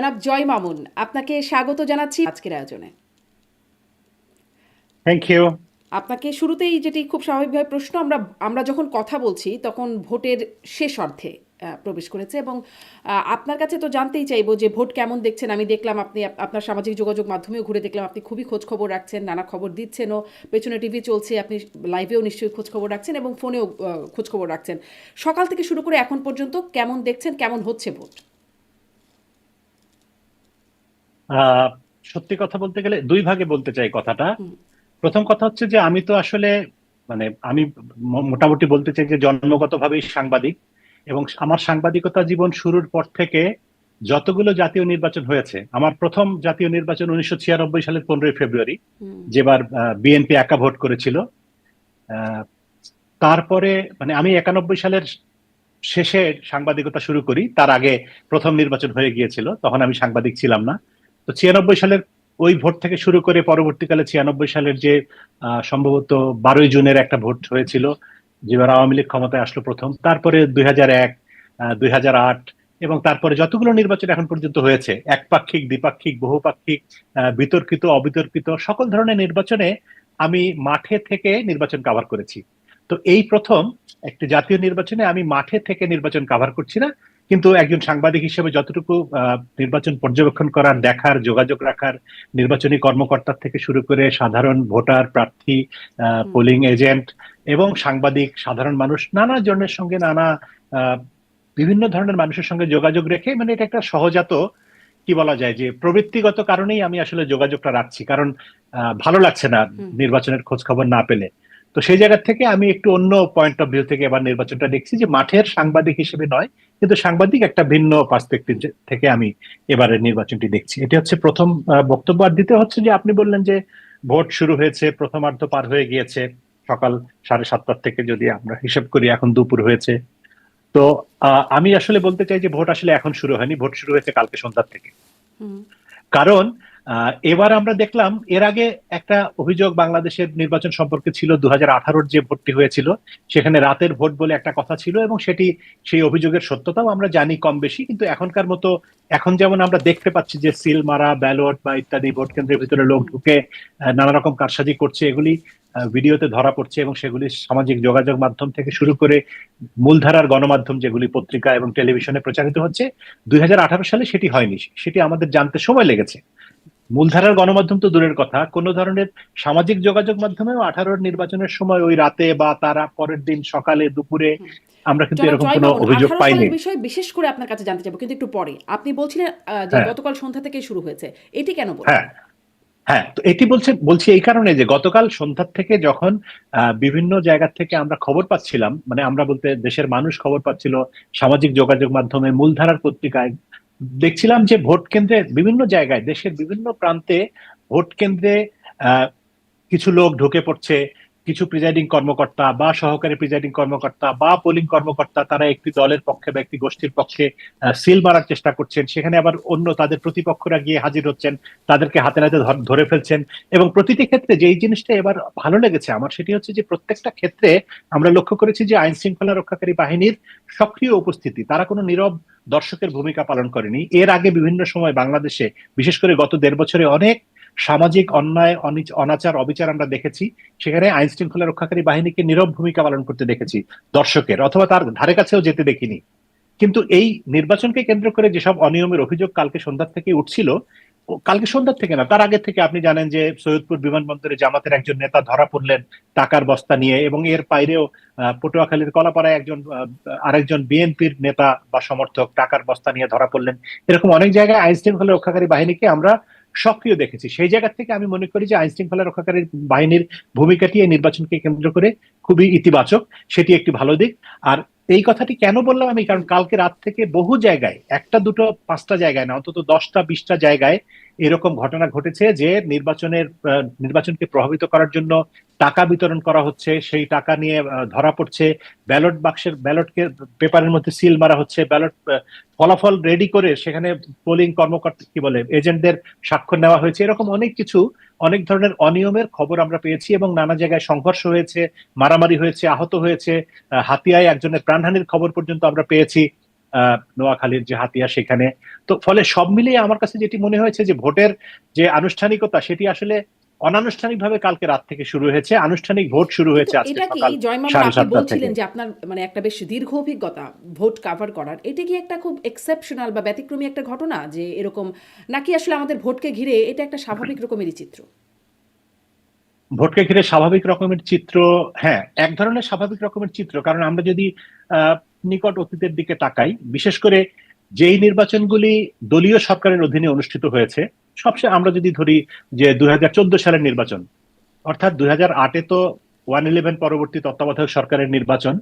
জনাব জয় মামুন, আপনাকে স্বাগত জানাচ্ছি আজকের আয়োজনে। Thank you. আপনাকে শুরুতেই যেটি খুব স্বাভাবিকভাবে প্রশ্ন, আমরা আমরা যখন কথা বলছি তখন ভোটের শেষ অর্ধে প্রবেশ করেছে এবং আপনার কাছে তো জানতেই চাইবো যে ভোট কেমন দেখছেন। আমি দেখলাম আপনি আপনার সামাজিক যোগাযোগ মাধ্যমেও ঘুরে দেখলাম আপনি খুবই খোঁজ খবর রাখছেন, নানা খবর দিচ্ছেনও, পেছনে টিভি চলছে, আপনি লাইভেও নিশ্চয়ই খোঁজ খবর রাখছেন এবং ফোনেও খোঁজ খবর রাখছেন। সকাল থেকে শুরু করে এখন পর্যন্ত কেমন দেখছেন, কেমন হচ্ছে ভোট? আহ, সত্যি কথা বলতে গেলে দুই ভাগে বলতে চাই কথাটা। হুম। প্রথম কথা হচ্ছে যে আমি তো আসলে আমি মোটামুটি বলতে চাই যে জন্মগতভাবেই সাংবাদিক, এবং আমার সাংবাদিকতা জীবন শুরুর পর থেকে যতগুলো জাতীয় নির্বাচন হয়েছে, আমার প্রথম জাতীয় নির্বাচন 1996 সালের 15ই ফেব্রুয়ারি, হুম। যেবার বিএনপি একা ভোট করেছিল। আহ, তারপরে আমি 91 সালের শেষে সাংবাদিকতা শুরু করি, তার আগে প্রথম নির্বাচন হয়ে গিয়েছিল, তখন আমি সাংবাদিক ছিলাম না। তো 96 সালের ওই ভোট থেকে শুরু করে পরবর্তীকালে 96 সালের যে সম্ভবত 12ই জুনের একটা ভোট হয়েছিল, যেবার আওয়ামী লীগ ক্ষমতায় আসলো প্রথম, তারপরে 2001, 2008, এবং তারপরে যতগুলো নির্বাচন এখন পর্যন্ত হয়েছে, একপাক্ষিক, দ্বিপাক্ষিক, বহুপাক্ষিক, বিতর্কিত, অবিতর্কিত, সকল ধরনের নির্বাচনে আমি মাঠে থেকে নির্বাচন কভার করেছি। তো এই প্রথম একটি জাতীয় নির্বাচনে আমি মাঠে থেকে নির্বাচন কভার করছি না, কিন্তু একজন সাংবাদিক হিসেবে যতটুকু নির্বাচন পর্যবেক্ষণ করার, দেখার, যোগাযোগ রাখার, নির্বাচনী কর্মকর্তার থেকে শুরু করে সাধারণ ভোটার, প্রার্থী, হুম। পোলিং এজেন্ট এবং সাংবাদিক, সাধারণ মানুষ, নানা জনের সঙ্গে আহ, বিভিন্ন ধরনের মানুষের সঙ্গে যোগাযোগ রেখে, এটা একটা সহজাত, কি বলা যায়, যে প্রবৃত্তিগত কারণেই আমি আসলে যোগাযোগটা রাখছি, কারণ ভালো লাগছে না হুম। নির্বাচনের খোঁজ খবর না পেলে। তো সেই জায়গা থেকে আমি একটু অন্য পয়েন্ট অফ ভিউ থেকে এবার নির্বাচনটা দেখছি, যে মাঠের সাংবাদিক হিসেবে নয়, কিন্তু সাংবাদিক একটা ভিন্ন পার্সপেক্টিভ থেকে আমি এবারের নির্বাচনটি দেখছি। এটি হচ্ছে প্রথম বক্তব্য। আর দ্বিতীয় হচ্ছে যে আপনি বললেন যে ভোট শুরু হয়েছে, প্রথমার্ধ পার হয়ে গিয়েছে, সকাল 7:30 থেকে যদি আমরা হিসেব করি, এখন দুপুর হয়েছে। তো আমি আসলে বলতে চাই যে ভোট আসলে এখন শুরু হয়নি, ভোট শুরু হয়েছে কালকে সন্ধ্যার থেকে। হুম। কারণ এবার আমরা দেখলাম, এর আগে একটা অভিযোগ বাংলাদেশের নির্বাচন সম্পর্কে ছিল, 2018-র যে ভোটটি হয়েছিল সেখানে রাতের ভোট বলে একটা কথা ছিল, এবং সেই অভিযোগের সত্যতাও আমরা জানি কম বেশি। কিন্তু এখনকার মতো, এখন যেমন আমরা দেখতে পাচ্ছি যে সিল মারা, ব্যালট বা ইত্যাদি, ভোট কেন্দ্রের ভিতরে লোক হুম। ঢুকে নানা রকম কারসাজি করছে, এগুলি ভিডিওতে ধরা পড়ছে, এবং সেগুলি সামাজিক যোগাযোগ মাধ্যম থেকে শুরু করে মূলধারার গণমাধ্যম, যেগুলি পত্রিকা এবং টেলিভিশনে প্রচারিত হচ্ছে, 2018 সালে সেটি হয়নি। সেটি আমাদের জানতে সময় লেগেছে। মূলধারার গণমাধ্যম তো দূরের কথা, কোন ধরনের সামাজিক যোগাযোগ মাধ্যমেও 18-র নির্বাচনের সময় ওই রাতে বা তারা পরের দিন সকালে, দুপুরে হুম। আমরা কিন্তু জনাব এরকম জয় কোনো মামুন, অভিযোগ 18 পাইনি। সালের বিষয়ে বিশেষ করে আপনার কাছে জানতে চাইবো, কিন্তু একটু পরে। আপনি বলছিলেন যে হ্যাঁ, গতকাল সন্ধ্যা থেকেই শুরু হয়েছে। এটি কেন হ্যাঁ, বললেন? হ্যাঁ। তো এটি বলছি এই কারণে যে গতকাল সন্ধ্যার থেকে যখন বিভিন্ন জায়গা থেকে আমরা খবর পাচ্ছিলাম, আমরা বলতে দেশের মানুষ খবর পাচ্ছিল সামাজিক যোগাযোগ মাধ্যমে, মূলধারার পত্রিকায়, দেখছিলাম যে ভোট কেন্দ্রে বিভিন্ন জায়গায়, দেশের বিভিন্ন প্রান্তে ভোট কেন্দ্রে আহ কিছু লোক ঢুকে পড়ছে, কিছু প্রিজাইডিং কর্মকর্তা বা সহকারী প্রিজাইডিং কর্মকর্তা বা পোলিং কর্মকর্তা, তারা একটি দলের পক্ষে বা একটি গোষ্ঠীর পক্ষে সিল মারার চেষ্টা করছেন, সেখানে আবার অন্য তাদের প্রতিপক্ষরা গিয়ে হাজির হচ্ছেন, তাদেরকে হাতে নাতে ধরে ফেলছেন। এবং প্রতিটি ক্ষেত্রে যেই জিনিসটা এবার ভালো লেগেছে আমার, সেটি হচ্ছে যে প্রত্যেকটা ক্ষেত্রে আমরা লক্ষ্য করেছি যে আইন শৃঙ্খলা রক্ষাকারী বাহিনীর সক্রিয় উপস্থিতি, তারা কোনো নীরব দর্শকের ভূমিকা পালন করেনি। এর আগে বিভিন্ন সময় বাংলাদেশে, বিশেষ করে গত 1.5 বছরে, অনেক সামাজিক অন্যায়, অনাচার, অবিচার আমরা দেখেছি, সেখানে আইন শৃঙ্খলা রক্ষাকারী বাহিনীকে নীরব ভূমিকা পালন করতে দেখেছি, দর্শকের অথবা তার ধারে কাছেও যেতে দেখিনি। কিন্তু এই নির্বাচনকে কেন্দ্র করে যেসব অনিয়মের অভিযোগ কালকে সন্ধ্যার থেকে উঠছিল, কালকে সন্ধ্যার থেকে না, তার আগে থেকে আপনি জানেন যে সৈয়দপুর বিমানবন্দরে জামাতের একজন নেতা ধরা পড়লেন টাকার বস্তা নিয়ে, এবং এর বাইরেও পটুয়াখালীর কলাপাড়ায় আরেকজন বিএনপির নেতা বা সমর্থক টাকার বস্তা নিয়ে ধরা পড়লেন। এরকম অনেক জায়গায় আইন শৃঙ্খলা রক্ষাকারী বাহিনীকে আমরা সক্রিয় দেখেছি। সেই জায়গা থেকে আমি মনে করি যে আইন শৃঙ্খলা রক্ষাকারী বাহিনীর ভূমিকাটি এই নির্বাচনকে কেন্দ্র করে খুবই ইতিবাচক, সেটি একটি ভালো দিক। আর এই কথাটি কেন বললাম আমি, কারণ কালকে রাত থেকে বহু জায়গায়, একটা দুটো পাঁচটা জায়গায় না, অন্তত 10টা 20টা জায়গায় এরকম ঘটনা ঘটেছে যে নির্বাচনকে প্রভাবিত করার জন্য টাকা বিতরণ করা হচ্ছে, সেই টাকা নিয়ে ধরা পড়ছে, ব্যালটকে পেপারের মধ্যে সিল মারা হচ্ছে, ব্যালট ফলাফল রেডি করে সেখানে পোলিং কর্মকর্তা, কি বলে, এজেন্টদের স্বাক্ষর নেওয়া হয়েছে, এরকম অনেক কিছু, অনেক ধরনের অনিয়মের খবর আমরা পেয়েছি, এবং নানা জায়গায় সংঘর্ষ হয়েছে, মারামারি হয়েছে, আহত হয়েছে, হাতিয়ায় একজনের প্রাণহানির খবর পর্যন্ত আমরা পেয়েছি। নোয়াখালীর যে হাতিয়া সেখানে। তো ফলে সব মিলিয়ে আমার কাছে যেটি মনে হয়েছে যে ভোটের যে আনুষ্ঠানিকতা সেটি আসলে অনানুষ্ঠানিকভাবে কালকে রাত থেকে শুরু হয়েছে, আনুষ্ঠানিক ভোট শুরু কিন্তু হয়েছে আজকে এটা কি সকাল জয় মামুন, আপনি 7:30 থেকে। বলছিলেন যে আপনার মানে একটা বেশ দীর্ঘ অভিজ্ঞতা ভোট কাভার করার, এটা কি একটা খুব এক্সেপশনাল বা ব্যতিক্রমী একটা ঘটনা যে এরকম, নাকি আসলে আমাদের ভোটকে ঘিরে এটা একটা স্বাভাবিক রকমেরই চিত্র? ভোটকে ঘিরে স্বাভাবিক রকমের চিত্র, হ্যাঁ, এক ধরনের স্বাভাবিক রকমের চিত্র। কারণ আমরা যদি আহ নিকট অতীতের দিকে তাকাই, বিশেষ করে যেই নির্বাচনগুলি দলীয় সরকারের অধীনে অনুষ্ঠিত হয়েছে, সবচেয়ে আমরা যদি ধরি যে 2014 সালের নির্বাচন, অর্থাৎ 2008-এ তো 111 পরবর্তী তত্ত্বাবধায়ক সরকারের নির্বাচন,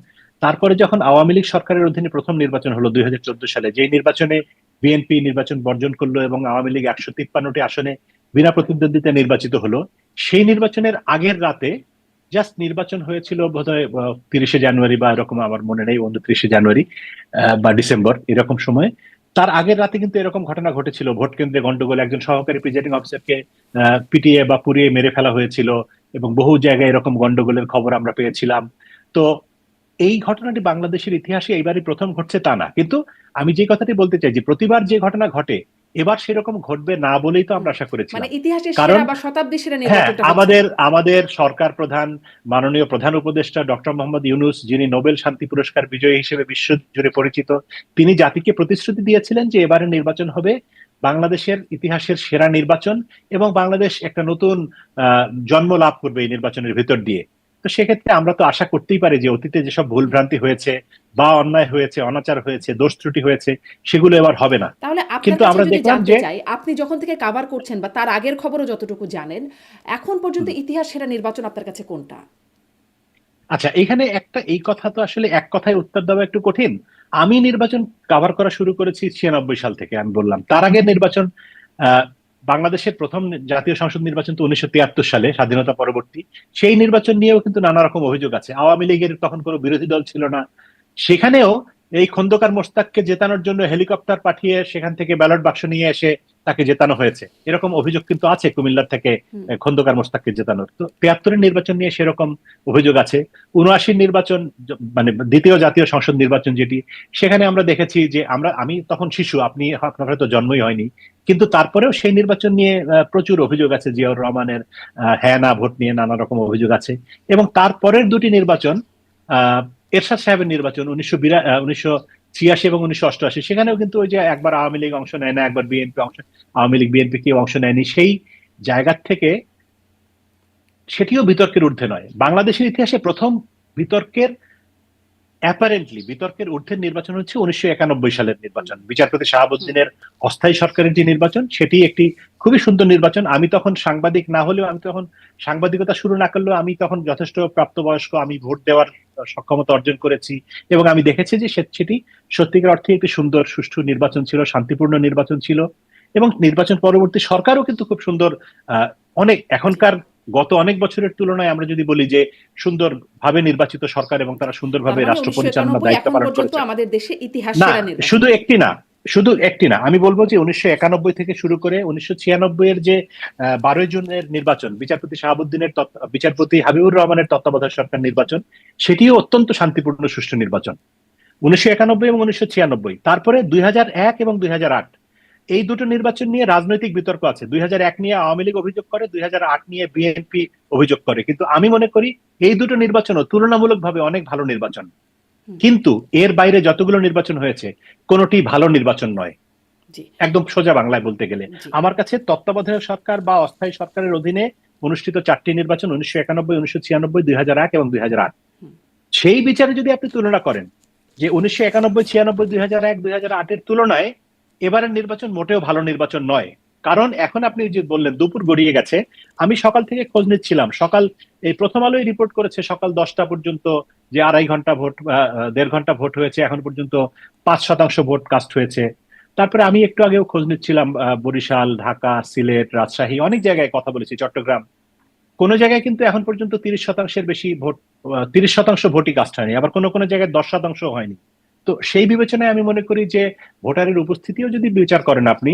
তারপরে যখন আওয়ামী লীগ সরকারের অধীনে প্রথম নির্বাচন হলো 2014 সালে, যেই নির্বাচনে বিএনপি নির্বাচন বর্জন করলো এবং আওয়ামী লীগ 153টি আসনে বিনা প্রতিদ্বন্দ্বিতা নির্বাচিত হলো, সেই নির্বাচনের আগের রাতে জাস্ট নির্বাচন হয়েছিল বোধহয় 30শে জানুয়ারি বা এরকম, আমার মনে নেই, 29শে জানুয়ারি বা ডিসেম্বর এরকম সময়। তার আগের রাতে কিন্তু এরকম ঘটনা ঘটেছিল, ভোট কেন্দ্রে গন্ডগোল, একজন সহকারী প্রিজাইডিং অফিসারকে পিটিয়ে বা পুড়িয়ে মেরে ফেলা হয়েছিল, এবং বহু জায়গায় এরকম গন্ডগোলের খবর আমরা পেয়েছিলাম। তো এই ঘটনাটি বাংলাদেশের ইতিহাসে এইবারই প্রথম ঘটছে তা না, কিন্তু আমি যে কথাটি বলতে চাই যে প্রতিবার যে ঘটনা ঘটে এবার সেরকম ঘটবে না বলেই তো আমরা আশা মানে করেছিলাম। ইতিহাসের কারণ সেরা বা শতাব্দীর সেরা হ্যাঁ, নির্বাচনটা হচ্ছে আমাদের না। আমাদের সরকার প্রধান মাননীয় প্রধান উপদেষ্টা ডক্টর মোহাম্মদ ইউনূস, যিনি নোবেল শান্তি পুরস্কার বিজয়ী হিসেবে বিশ্ব জুড়ে পরিচিত, তিনি জাতিকে প্রতিশ্রুতি দিয়েছিলেন যে এবারের নির্বাচন হবে বাংলাদেশের ইতিহাসের সেরা নির্বাচন, এবং বাংলাদেশ একটা নতুন জন্ম লাভ করবে এই নির্বাচনের ভিতর দিয়ে। তো সেক্ষেত্রে আমরা তো আশা করতেই পারি যে অতীতে যেসব ভুলভ্রান্তি হয়েছে বা অন্যায় হয়েছে, অনাচার হয়েছে, দোষ ত্রুটি হয়েছে, সেগুলো এবার হবে না। তাহলে আপনার কিন্তু কাছে আমরা যদি দেখলাম জানতে যে চাই, আপনি যখন থেকে কাভার করছেন বা তার আগের খবরও যতটুকু জানেন, এখন পর্যন্ত ইতিহাস সেরা নির্বাচন আপনার কাছে কোনটা? আচ্ছা, এখানে একটা, এই কথা তো আসলে এক কথায় উত্তর দেওয়া একটু কঠিন। আমি নির্বাচন কভার করা শুরু করেছি 96 সাল থেকে, আমি বললাম। তার আগের নির্বাচন, আহ, বাংলাদেশের প্রথম জাতীয় সংসদ নির্বাচন তো 1973 সালে, স্বাধীনতা পরবর্তী। সেই নির্বাচন নিয়েও কিন্তু নানা রকম অভিযোগ আছে। আওয়ামী লীগের তখন কোনো বিরোধী দল ছিল না, সেখানেও এই খন্দকার মোশতাককে জেতানোর জন্য হেলিকপ্টার পাঠিয়ে সেখান থেকে ব্যালট বাক্স নিয়ে এসে তাকে জেতানো হয়েছে, এরকম অভিযোগ কিন্তু আছে কুমিল্লার থেকে খন্দকার মোশতাককে জেতানোর। তো 73-এর নির্বাচন নিয়ে সেরকম অভিযোগ আছে। 79-র নির্বাচন, মানে দ্বিতীয় জাতীয় সংসদ নির্বাচন যেটি, সেখানে আমরা দেখেছি যে আমি তখন শিশু, আপনার হয়তো জন্মই হয়নি, কিন্তু তারপরেও সেই নির্বাচন নিয়ে প্রচুর অভিযোগ আছে। জিয়াউর রহমানের হ্যাঁ না ভোট নিয়ে নানা রকম অভিযোগ আছে। এবং তারপরের দুটি নির্বাচন, এরশাদ সাহেবের নির্বাচন 1986 এবং 1988, সেখানেও কিন্তু ওই যে একবার আওয়ামী লীগ অংশ নেয় না, একবার বিএনপি অংশ, আওয়ামী লীগ বিএনপি কেউ অংশ নেয়নি, সেই জায়গা থেকে সেটিও বিতর্কের ঊর্ধ্বে নয়। বাংলাদেশের ইতিহাসে প্রথম বিতর্কের, অ্যাপারেন্টলি বিতর্কের ঊর্ধ্বের নির্বাচন হচ্ছে 1991 সালের নির্বাচন, বিচারপতি শাহাবুদ্দিনের অস্থায়ী সরকারের যে নির্বাচন, সেটি একটি খুবই সুন্দর নির্বাচন। আমি তখন সাংবাদিক না হলেও, আমি তখন সাংবাদিকতা শুরু না করলেও, আমি তখন যথেষ্ট প্রাপ্তবয়স্ক, আমি ভোট দেওয়ার সক্ষমতা অর্জন করেছি, এবং আমি দেখেছি যে সেটি সত্যিকার অর্থে একটি সুন্দর সুষ্ঠু নির্বাচন ছিল, শান্তিপূর্ণ নির্বাচন ছিল। এবং নির্বাচন পরবর্তী সরকারও কিন্তু খুব সুন্দর, অনেক এখনকার গত অনেক বছরের তুলনায় আমরা যদি বলি যে সুন্দরভাবে নির্বাচিত সরকার, এবং তারা তার সুন্দরভাবে মানে রাষ্ট্র উনিশশো পরিচালনার একানব্বই দায়িত্ব এখন পালন পর্যন্ত করেছে। আমাদের দেশে ইতিহাস না, সেরা নির্বাচন। শুধু একটি না, শুধু একটি না, আমি বলবো যে 1991 থেকে শুরু করে 1996-এর যে 12 জুনের নির্বাচন, বিচারপতি শাহাবুদ্দিনের বিচারপতি হাবিবুর রহমানের তত্ত্বাবধায়ক সরকার নির্বাচন, সেটিও অত্যন্ত শান্তিপূর্ণ সুষ্ঠু নির্বাচন, 1991 এবং 1996। তারপরে 2001 এবং 2008, এই দুটো নির্বাচন নিয়ে রাজনৈতিক বিতর্ক আছে। 2001 নিয়ে আওয়ামী লীগ অভিযোগ করে, 2008 নিয়ে বিএনপি অভিযোগ করে, কিন্তু আমি মনে করি এই দুটো নির্বাচনও তুলনামূলকভাবে অনেক ভালো নির্বাচন। কিন্তু এর বাইরে যতগুলো নির্বাচন হয়েছে কোনোটি ভালো নির্বাচন নয়, জি, একদম সোজা বাংলায় বলতে গেলে। জি। আমার কাছে তত্ত্বাবধায়ক সরকার বা অস্থায়ী সরকারের অধীনে অনুষ্ঠিত 4টি নির্বাচন, 1991, 1996, 2001 এবং 2008, সেই বিচারে যদি আপনি তুলনা করেন যে 1991, 96, 2001, 2008-এর তুলনায় এবারের নির্বাচন মোটেও ভালো নির্বাচন নয়। কারণ এখন আপনি যে বললেন দুপুর গড়িয়ে গেছে, আমি সকাল থেকে খোঁজ নিচ্ছিলাম, এই প্রথম আলোই রিপোর্ট করেছে সকাল 10টা পর্যন্ত যে 2.5 ঘন্টা ভোট, 1.5 ঘন্টা ভোট হয়েছে, এখন পর্যন্ত 5% ভোট কাস্ট হয়েছে। তারপরে আমি একটু আগেও খোঁজ নিচ্ছিলাম, বরিশাল, ঢাকা, সিলেট, রাজশাহী, অনেক জায়গায় কথা বলেছি, চট্টগ্রাম, কোন জায়গায় কিন্তু এখন পর্যন্ত 30%-এর বেশি ভোট, 30% ভোটই কাস্ট হয়নি, আবার কোন কোন জায়গায় 10% হয়নি। তো সেই বিবেচনায় আমি মনে করি যে ভোটারের উপস্থিতিও যদি বিচার করেন আপনি,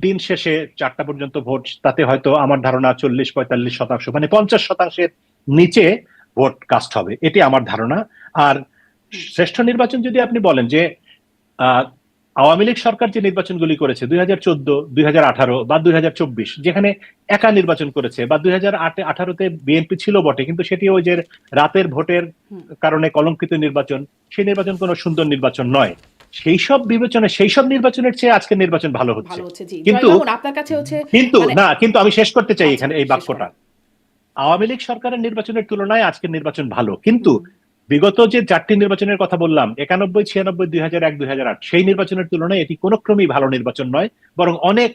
দিন শেষে 4টা পর্যন্ত ভোট, তাতে হয়তো আমার ধারণা 40-45%, মানে 50%-এর নিচে ভোট কাস্ট হবে, এটি আমার ধারণা। আর শ্রেষ্ঠ নির্বাচন যদি আপনি বলেন যে আহ, আওয়ামী লীগ সরকার যে নির্বাচনগুলি করেছে 2014, 2018 বা 2024, যেখানে একা নির্বাচন করেছে, বা 2018-তে বিএনপি ছিল বটে, কিন্তু সেটি ওই যে রাতের ভোটের হুম, কারণে কলঙ্কিত নির্বাচন, সেই নির্বাচন কোনো সুন্দর নির্বাচন নয়। সেই সব নির্বাচনের চেয়ে আজকের নির্বাচন ভালো হচ্ছে। ভালো হচ্ছে জি। জয় কিন্তু মামুন, আপনার কাছে হচ্ছে কিন্তু মানে না, কিন্তু আমি শেষ করতে চাই আচ্ছা এখানে এই শেষ বাক্যটা। করেন। আওয়ামী লীগ সরকারের নির্বাচনের তুলনায় আজকের নির্বাচন ভালো, কিন্তু হুম, বিগত যে 4টি নির্বাচনের কথা বললাম, 91, 96, 2001, 2008, সেই নির্বাচনের তুলনায় এটি কোনো ক্রমেই ভালো নির্বাচন নয়, বরং অনেক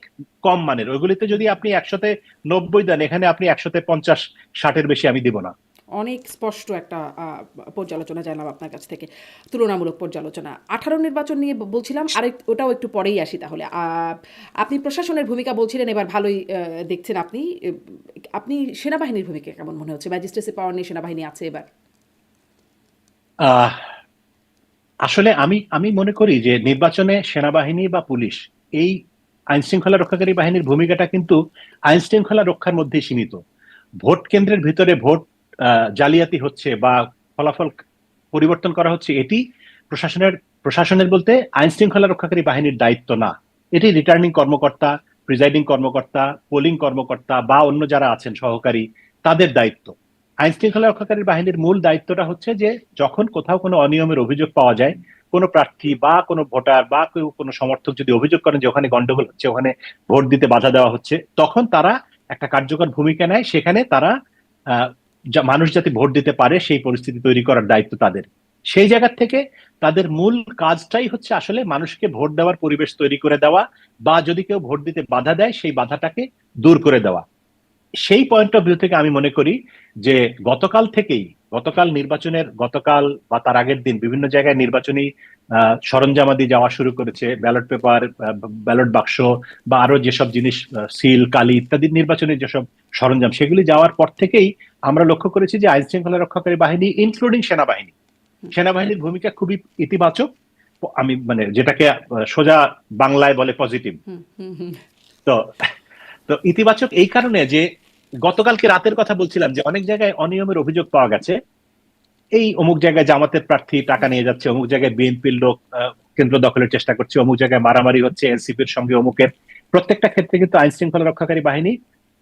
কম মানের। ওইগুলিতে যদি আপনি 100-তে 90 দেন, এখানে আপনি 150-60-এর বেশি আমি দিব না। অনেক স্পষ্ট একটা পর্যালোচনা জানলাম আপনার কাছ থেকে, তুলনামূলক পর্যালোচনা। 18 নির্বাচন নিয়ে বলছিলাম, ওটাও একটু পরেই আসি তাহলে। আপনি প্রশাসনের ভূমিকা বলছিলেন, এবার ভালোই দেখছেন আপনি। আপনি সেনাবাহিনীর ভূমিকা কেমন মনে হচ্ছে? ম্যাজিস্ট্রেসি পাওয়ার নিয়ে সেনাবাহিনী আছে এবার। আহ আসলে আমি আমি মনে করি যে নির্বাচনে সেনাবাহিনী বা পুলিশ, এই আইন শৃঙ্খলা রক্ষাকারী বাহিনীর ভূমিকাটা কিন্তু আইন শৃঙ্খলা রক্ষার মধ্যে সীমিত। ভোট কেন্দ্রের ভিতরে ভোট জালিয়াতি হচ্ছে বা ফলাফল পরিবর্তন করা হচ্ছে, এটি প্রশাসনের প্রশাসনের বলতে আইন শৃঙ্খলা রক্ষাকারী বাহিনীর দায়িত্ব না। এটি রিটার্নিং কর্মকর্তা, প্রিজাইডিং কর্মকর্তা, পোলিং কর্মকর্তা বা অন্য যারা আছেন সহকারী, তাদের দায়িত্ব। আইন শৃঙ্খলা রক্ষাকারী বাহিনীর মূল দায়িত্বটা হচ্ছে যে যখন কোথাও কোনো অনিয়মের অভিযোগ পাওয়া যায়, কোনো প্রার্থী বা কোনো ভোটার বা কোনো সমর্থক যদি অভিযোগ করেন যে ওখানে গন্ডগোল হচ্ছে, ওখানে ভোট দিতে বাধা দেওয়া হচ্ছে, তখন তারা একটা কার্যকর ভূমিকা নেয়। সেখানে তারা মানুষ যাতে ভোট দিতে পারে সেই পরিস্থিতি তৈরি করার দায়িত্ব তাদের। সেই জায়গা থেকে তাদের মূল কাজটাই হচ্ছে আসলে মানুষকে ভোট দেওয়ার পরিবেশ তৈরি করে দেওয়া, বা যদি কেউ ভোট দিতে বাধা দেয় সেই বাধাটাকে দূর করে দেওয়া। সেই পয়েন্ট অফ ভিউ থেকে আমি মনে করি যে গতকাল বা তার আগের দিন বিভিন্ন জায়গায় নির্বাচনী সরঞ্জামাদি যাওয়া শুরু করেছে, ব্যালট পেপার, ব্যালট বাক্স বা আরো যেসব জিনিস, সিল, কালি ইত্যাদি নির্বাচনের যেসব সরঞ্জাম, সেগুলি যাওয়ার পর থেকেই আমরা লক্ষ্য করেছি যে আইন শৃঙ্খলা রক্ষাকারী বাহিনী ইনক্লুডিং সেনাবাহিনীর ভূমিকা খুবই ইতিবাচক। আমি মানে যেটাকে সোজা বাংলায় বলে পজিটিভ। হুম, হুম, হুম। তো তো ইতিবাচক এই কারণে যে গতকালকে রাতের কথা বলছিলাম যে অনেক জায়গায় অনিয়মের অভিযোগ পাওয়া গেছে। এই অমুক জায়গায় জামাতের প্রার্থী টাকা নিয়ে যাচ্ছে, অমুক জায়গায় বিএনপির লোক কেন্দ্র দখলের চেষ্টা করছে, অমুক জায়গায় মারামারি হচ্ছে এনসিপির সঙ্গে অমুকের। প্রত্যেকটা ক্ষেত্রে কিন্তু আইন শৃঙ্খলা রক্ষাকারী বাহিনী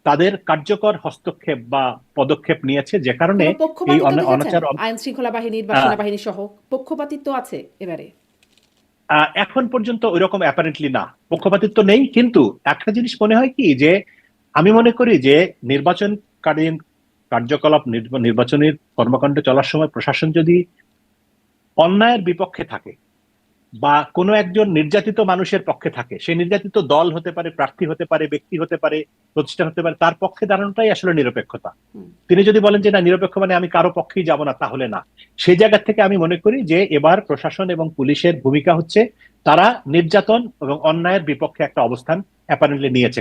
তাদের কার্যকর হস্তক্ষেপ বা পদক্ষেপ নিয়েছে, যে কারণে কোনো এই পক্ষপাতিত্ব দেখেছেন অনাচার আইন শৃঙ্খলা বাহিনীর বা আহ, সেনাবাহিনী সহ? পক্ষপাতিত্ব আছে এবারে? এখন পর্যন্ত ওইরকম অ্যাপারেন্টলি না, পক্ষপাতিত্ব নেই। কিন্তু একটা জিনিস মনে হয় কি যে আমি মনে করি যে নির্বাচনকালীন কার্যকলাপ, নির্বাচনের কর্মকাণ্ড চলার সময় প্রশাসন যদি অন্যায়ের বিপক্ষে থাকে বা কোনো একজন নির্যাতিত মানুষের পক্ষে থাকে, সেই নির্যাতিত দল হতে পারে, প্রার্থী হতে পারে, ব্যক্তি হতে পারে, প্রতিষ্ঠান হতে পারে, তার পক্ষে দাঁড়ানোটাই আসলে নিরপেক্ষতা। হুম। তিনি যদি বলেন যে না, নিরপেক্ষ মানে আমি কারো পক্ষেই যাব না, তাহলে না। সেই জায়গা থেকে আমি মনে করি যে এবার প্রশাসন এবং পুলিশের ভূমিকা হচ্ছে তারা নির্যাতন এবং অন্যায়ের বিপক্ষে একটা অবস্থান অ্যাপারেন্টলি নিয়েছে।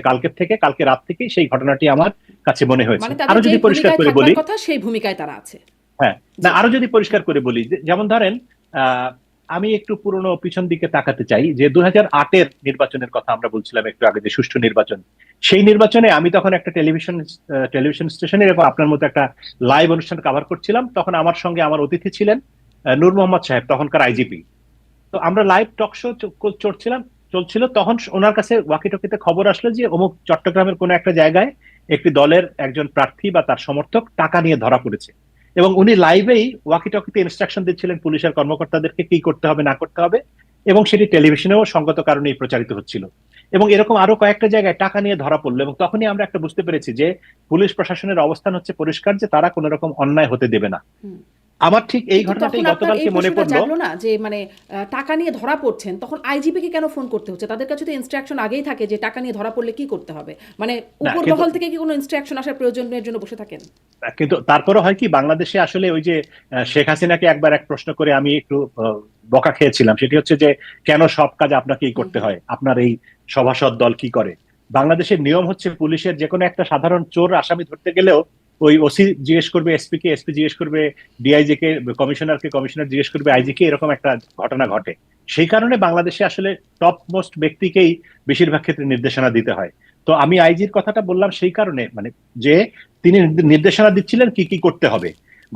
কালকে রাত থেকে সেই ঘটনাটি আমার কাছে মনে হয়েছে। মানে তাদের আরো যদি যেই পরিষ্কার ভূমিকায় করে থাকবার বলি, কথা সেই ভূমিকায় তারা আছে। হ্যাঁ, না, জি। আরো যদি পরিষ্কার করে বলি, যেমন ধরেন আহ আমি একটু পুরনো পিছন দিকে তাকাতে চাই যে 2008-এর নির্বাচনের কথা আমরা বলছিলাম একটু আগে, যে সুষ্ঠু নির্বাচন। সেই নির্বাচনে আমি তখন একটা টেলিভিশন স্টেশনে এরকম আপনার মতো একটা লাইভ অনুষ্ঠান কভার করছিলাম। তখন আমার সঙ্গে আমার অতিথি ছিলেন নূর মোহাম্মদ সাহেব, তখনকার আইজিপি। তো আমরা লাইভ টক শো চলছিল, তখন ওনার কাছে ওয়াকিটকিতে খবর আসলো যে অমুক চট্টগ্রামের কোনো একটা জায়গায় একটি দলের একজন প্রার্থী বা তার সমর্থক টাকা নিয়ে ধরা পড়েছে। এবং উনি লাইভেই ওয়াকিটকিতে ইনস্ট্রাকশন দিচ্ছিলেন পুলিশের কর্মকর্তাদেরকে কি করতে হবে না করতে হবে, এবং সেটি টেলিভিশনেও সঙ্গত কারণেই প্রচারিত হচ্ছিল। এবং এরকম আরো কয়েকটা জায়গায় টাকা নিয়ে ধরা পড়লো, এবং তখনই আমরা একটা বুঝতে পেরেছি যে পুলিশ প্রশাসনের অবস্থান হচ্ছে পরিষ্কার, যে তারা কোনো রকম অন্যায় হতে দেবে না। হুম। আমার ঠিক এই কিন্তু তখন ঘটনাটাই আপনার এই গতকালকে মনে প্রশ্নটা পড়লো। জাগলো না যে মানে টাকা নিয়ে ধরা পড়ছেন, তখন আইজিপিকে কেন ফোন করতে হচ্ছে? তাদের কাছে তো ইনস্ট্রাকশন আগেই থাকে যে টাকা নিয়ে ধরা পড়লে কি করতে হবে। মানে না উপর কিন্তু মহল থেকে কি কোনো ইনস্ট্রাকশন আসার প্রয়োজনের জন্য বসে থাকেন? কিন্তু তারপরে হয় কি, বাংলাদেশে আসলে ওই যে শেখ হাসিনাকে একবার এক প্রশ্ন করে আমি একটু বকা খেয়েছিলাম, সেটি হচ্ছে যে কেন সব কাজ আপনাকেই হুম, করতে হুম। হয়, আপনার এই সভাসদ দল কি করে? বাংলাদেশের নিয়ম হচ্ছে পুলিশের যে কোনো একটা সাধারণ চোর আসামি ধরতে গেলেও ওই ওসি জিজ্ঞেস করবে এসপি কে, এসপি জিজ্ঞেস করবে ডিআইজি কে, কমিশনারকে, কমিশনার জিজ্ঞেস করবে হুম। আইজি কে, এরকম একটা ঘটনা ঘটে। সেই কারণে বাংলাদেশে আসলে টপ মোস্ট ব্যক্তিকেই বেশিরভাগ ক্ষেত্রে নির্দেশনা দিতে হয়। তো আমি আইজির কথাটা বললাম সেই কারণে, মানে যে তিনি নির্দেশনা দিচ্ছিলেন কি কি করতে হবে।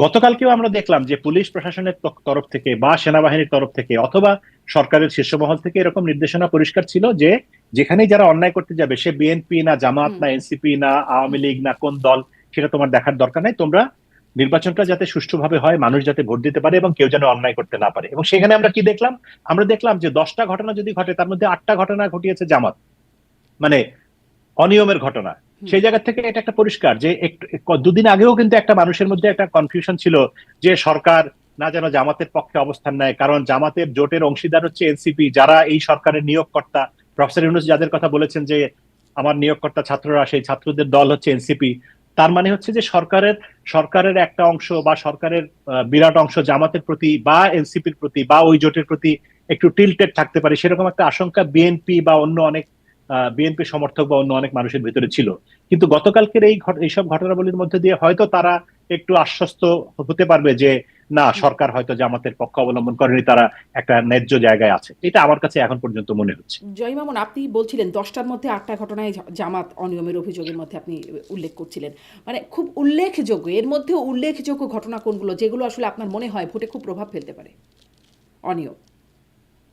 গতকালকেও আমরা দেখলাম যে পুলিশ প্রশাসনের তরফ থেকে বা সেনাবাহিনীর তরফ থেকে অথবা সরকারের শীর্ষ মহল থেকে এরকম নির্দেশনা পরিষ্কার ছিল যে যেখানেই যারা অন্যায় করতে যাবে, সে বিএনপি না, জামাত হুম না, এনসিপি না, আওয়ামী হুম লীগ না, কোন দল, সেটা তোমার দেখার দরকার নাই। তোমরা নির্বাচনটা যাতে সুষ্ঠুভাবে হয়, মানুষ যাতে ভোট দিতে পারে এবং কেউ যেন অন্যায় করতে না পারে। এবং সেখানে আমরা কি দেখলাম? আমরা দেখলাম যে 10টা ঘটনা যদি ঘটে তার মধ্যে 8টা ঘটনা ঘটিয়েছে জামাত, মানে অনিয়মের ঘটনা। হুম সেই জায়গা থেকে এটা একটা পরিষ্কার যে একটু দুদিন আগেও কিন্তু একটা মানুষের মধ্যে একটা কনফিউশন ছিল যে সরকার না যেন জামাতের পক্ষে অবস্থান নেয়, কারণ জামাতের জোটের অংশীদার হচ্ছে এনসিপি, যারা এই সরকারের নিয়োগকর্তা। প্রফেসর ইউনূস যাদের কথা বলেছেন যে আমার নিয়োগকর্তা ছাত্ররা, সেই ছাত্রদের দল হচ্ছে এনসিপি। তার মানে হচ্ছে যে সরকারের একটা অংশ বা সরকারের বিরাট অংশ জামাতের প্রতি বা এনসিপির প্রতি বা ওই জোটের প্রতি একটু টিল্টেড থাকতে পারে, সেরকম একটা আশঙ্কা বিএনপি বা অন্য অনেক বিএনপি সমর্থক বা অন্য অনেক মানুষের ভিতরে ছিল। কিন্তু গতকালকের এইসব ঘটনাবলীর মধ্যে দিয়ে হয়তো তারা একটু আশ্বস্ত হতে পারবে যে না, হুম। সরকার হয়তো জামাতের পক্ষ অবলম্বন করেনি, তারা একটা ন্যায্য জায়গায় আছে। এটা আমার কাছে এখন পর্যন্ত মনে হচ্ছে। জয় মামুন, আপনি বলছিলেন 10টার মধ্যে 8টা ঘটনায় জামাত অনিয়মের অভিযোগের মধ্যে আপনি উল্লেখ করছিলেন। মানে খুব উল্লেখযোগ্য, এর মধ্যে উল্লেখযোগ্য ঘটনা কোনগুলো যেগুলো আসলে আপনার মনে হয় ভোটে খুব প্রভাব ফেলতে পারে? অনিয়ম।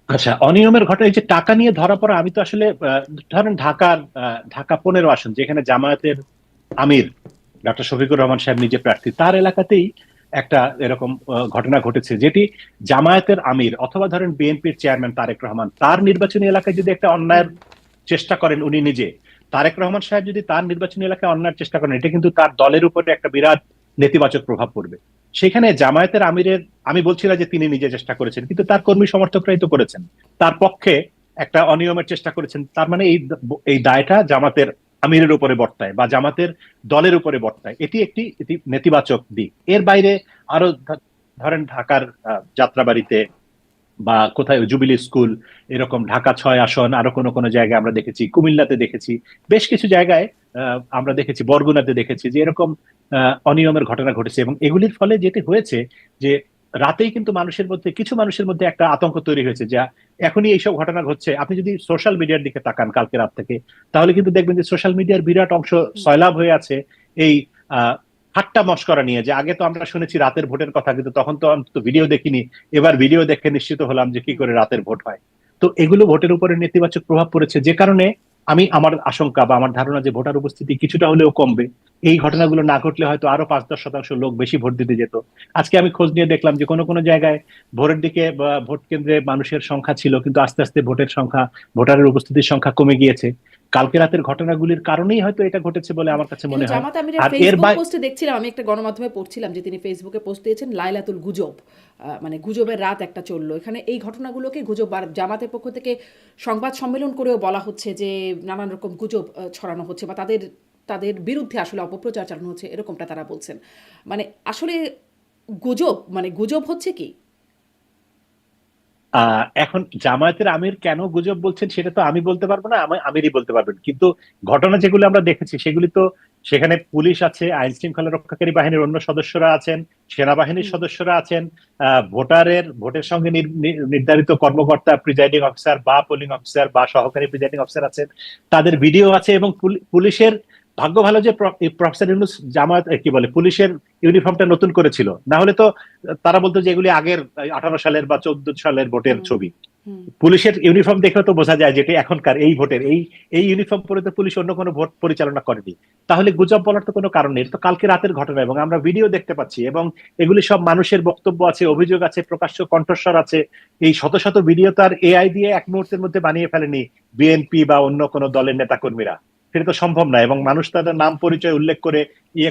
আচ্ছা, অনিয়মের ঘটনা, এই যে টাকা নিয়ে ধরা পড়া, আমি তো আসলে ধরেন ঢাকা 15 আসন যেখানে জামায়াতের আমির ডক্টর শফিকুর রহমান সাহেব নিজে প্রার্থী, তার এলাকাতেই একটা এরকম ঘটনা ঘটেছে, যেটি জামায়াতের আমির অথবা ধরেন বিএনপির চেয়ারম্যান তারেক রহমান তার নির্বাচনী এলাকায় যদি একটা হুম অন্যায়ের চেষ্টা করেন, উনি নিজে তারেক রহমান সাহেব যদি তার নির্বাচনী এলাকায় অন্যায়ের চেষ্টা করেন, এটা কিন্তু তার দলের উপরে একটা বিরাট নেতিবাচক প্রভাব পড়বে। সেখানে জামায়াতের আমিরের, আমি বলছি না যে তিনি নিজে চেষ্টা করেছেন, কিন্তু তার কর্মী সমর্থকরাই তো করেছেন, তার পক্ষে একটা অনিয়মের চেষ্টা করেছেন। তার মানে এই দায়টা জামাতের আমিরের উপরে বর্তায় বা জামাতের দলের উপরে বর্তায়। এটি নেতিবাচক দিক। এর বাইরে আরো ধরেন ঢাকার যাত্রাবাড়িতে বা কোথায় জুবিলি স্কুল, এরকম ঢাকা 6 আসন, আরো কোনো কোনো জায়গায় আমরা দেখেছি, কুমিল্লাতে দেখেছি, বেশ কিছু জায়গায় আমরা দেখেছি, বরগুনাতে দেখেছি যে এরকম অনিয়মের ঘটনা ঘটেছে। এবং এগুলির ফলে যেটি হয়েছে যে রাতেই কিন্তু কিছু মানুষের মধ্যে একটা আতঙ্ক তৈরি হয়েছে যে এখনই এইসব ঘটনা ঘটছে। আপনি যদি সোশ্যাল মিডিয়ার দিকে তাকান কালকে রাত থেকে, তাহলে কিন্তু দেখবেন যে সোশ্যাল মিডিয়ার বিরাট অংশ হুম সয়লাব হয়ে আছে এই ঠাট্টা মশকরা নিয়ে। যে আগে তো আমরা শুনেছি রাতের ভোটের কথা, কিন্তু তখন তো অন্তত ভিডিও দেখিনি, এবার ভিডিও দেখে নিশ্চিত হলাম যে কি হুম করে রাতের ভোট হয়। তো এগুলো ভোটের উপরে নেতিবাচক প্রভাব পড়েছে, যে কারণে আমার আশঙ্কা বা আমার ধারণা যে ভোটার উপস্থিতি কিছুটা হলেও কমবে। এই ঘটনাগুলো না ঘটলে হয়তো আরো 5-10% লোক বেশি ভোট দিতে যেত। আজকে আমি খোঁজ নিয়ে দেখলাম যে কোনো কোনো জায়গায় ভোরের দিকে বা ভোট কেন্দ্রে মানুষের সংখ্যা ছিল, কিন্তু আস্তে আস্তে ভোটারের উপস্থিতির সংখ্যা কমে গিয়েছে। কালকে রাতের ঘটনাগুলির কারণেই হয়তো এটা ঘটেছে বলে হুম। আমার কাছে কিন্তু মনে হয়। জামাত আমিরের আর এর ফেসবুক বাই পোস্টে দেখছিলাম, আমি একটা গণমাধ্যমে পড়ছিলাম যে তিনি ফেসবুকে পোস্ট দিয়েছেন লাইলাতুল গুজব, মানে গুজবের রাত একটা চললো এখানে। এই ঘটনাগুলোকে গুজব, আর জামাতের পক্ষ থেকে সংবাদ সম্মেলন করেও বলা হচ্ছে যে নানান রকম গুজব ছড়ানো হচ্ছে বা তাদের তাদের বিরুদ্ধে আসলে অপপ্রচার চালানো হচ্ছে, এরকমটা তারা বলছেন। মানে আসলে গুজব, মানে গুজব হচ্ছে কি? এখন জামায়াতের আমির কেন গুজব বলছেন সেটা তো আমি বলতে পারবো না, আমিরই বলতে পারবেন। কিন্তু ঘটনা যেগুলো আমরা দেখেছি সেগুলি তো, সেখানে পুলিশ আছে, আইন শৃঙ্খলা রক্ষাকারী বাহিনীর অন্য সদস্যরা আছেন, সেনাবাহিনীর হুম সদস্যরা আছেন, ভোটের সঙ্গে নির্ধারিত কর্মকর্তা, প্রিজাইডিং অফিসার বা পোলিং অফিসার বা সহকারী প্রিজাইডিং অফিসার আছেন, তাদের ভিডিও আছে। এবং পুলিশের ভাগ্য ভালো যে প্রফেসর ইউনূস জামায়াত কি বলে পুলিশের ইউনিফর্মটা নতুন করেছিল, না হলে তো তারা বলতো যে এগুলি আগের 18 সালের বা 14 সালের ভোটের হুম ছবি। হুম পুলিশের ইউনিফর্ম দেখে তো বোঝা যায় যেটা এখনকার এই ভোটের এই ইউনিফর্ম পরে তো পুলিশ অন্য কোনো ভোট পরিচালনা করেনি। তাহলে গুজব বলার তো কোনো কারণ নেই, এটা তো কালকে রাতের ঘটনা এবং আমরা ভিডিও দেখতে পাচ্ছি এবং এগুলি সব মানুষের বক্তব্য আছে, অভিযোগ আছে, প্রকাশ্য কণ্ঠস্বর আছে। এই শত শত ভিডিও তার এআই দিয়ে এক মুহূর্তের মধ্যে বানিয়ে ফেলেনি বিএনপি বা অন্য কোনো দলের নেতাকর্মীরা, সেটা তো সম্ভব না। এবং মানুষ তাদের নাম পরিচয় উল্লেখ করে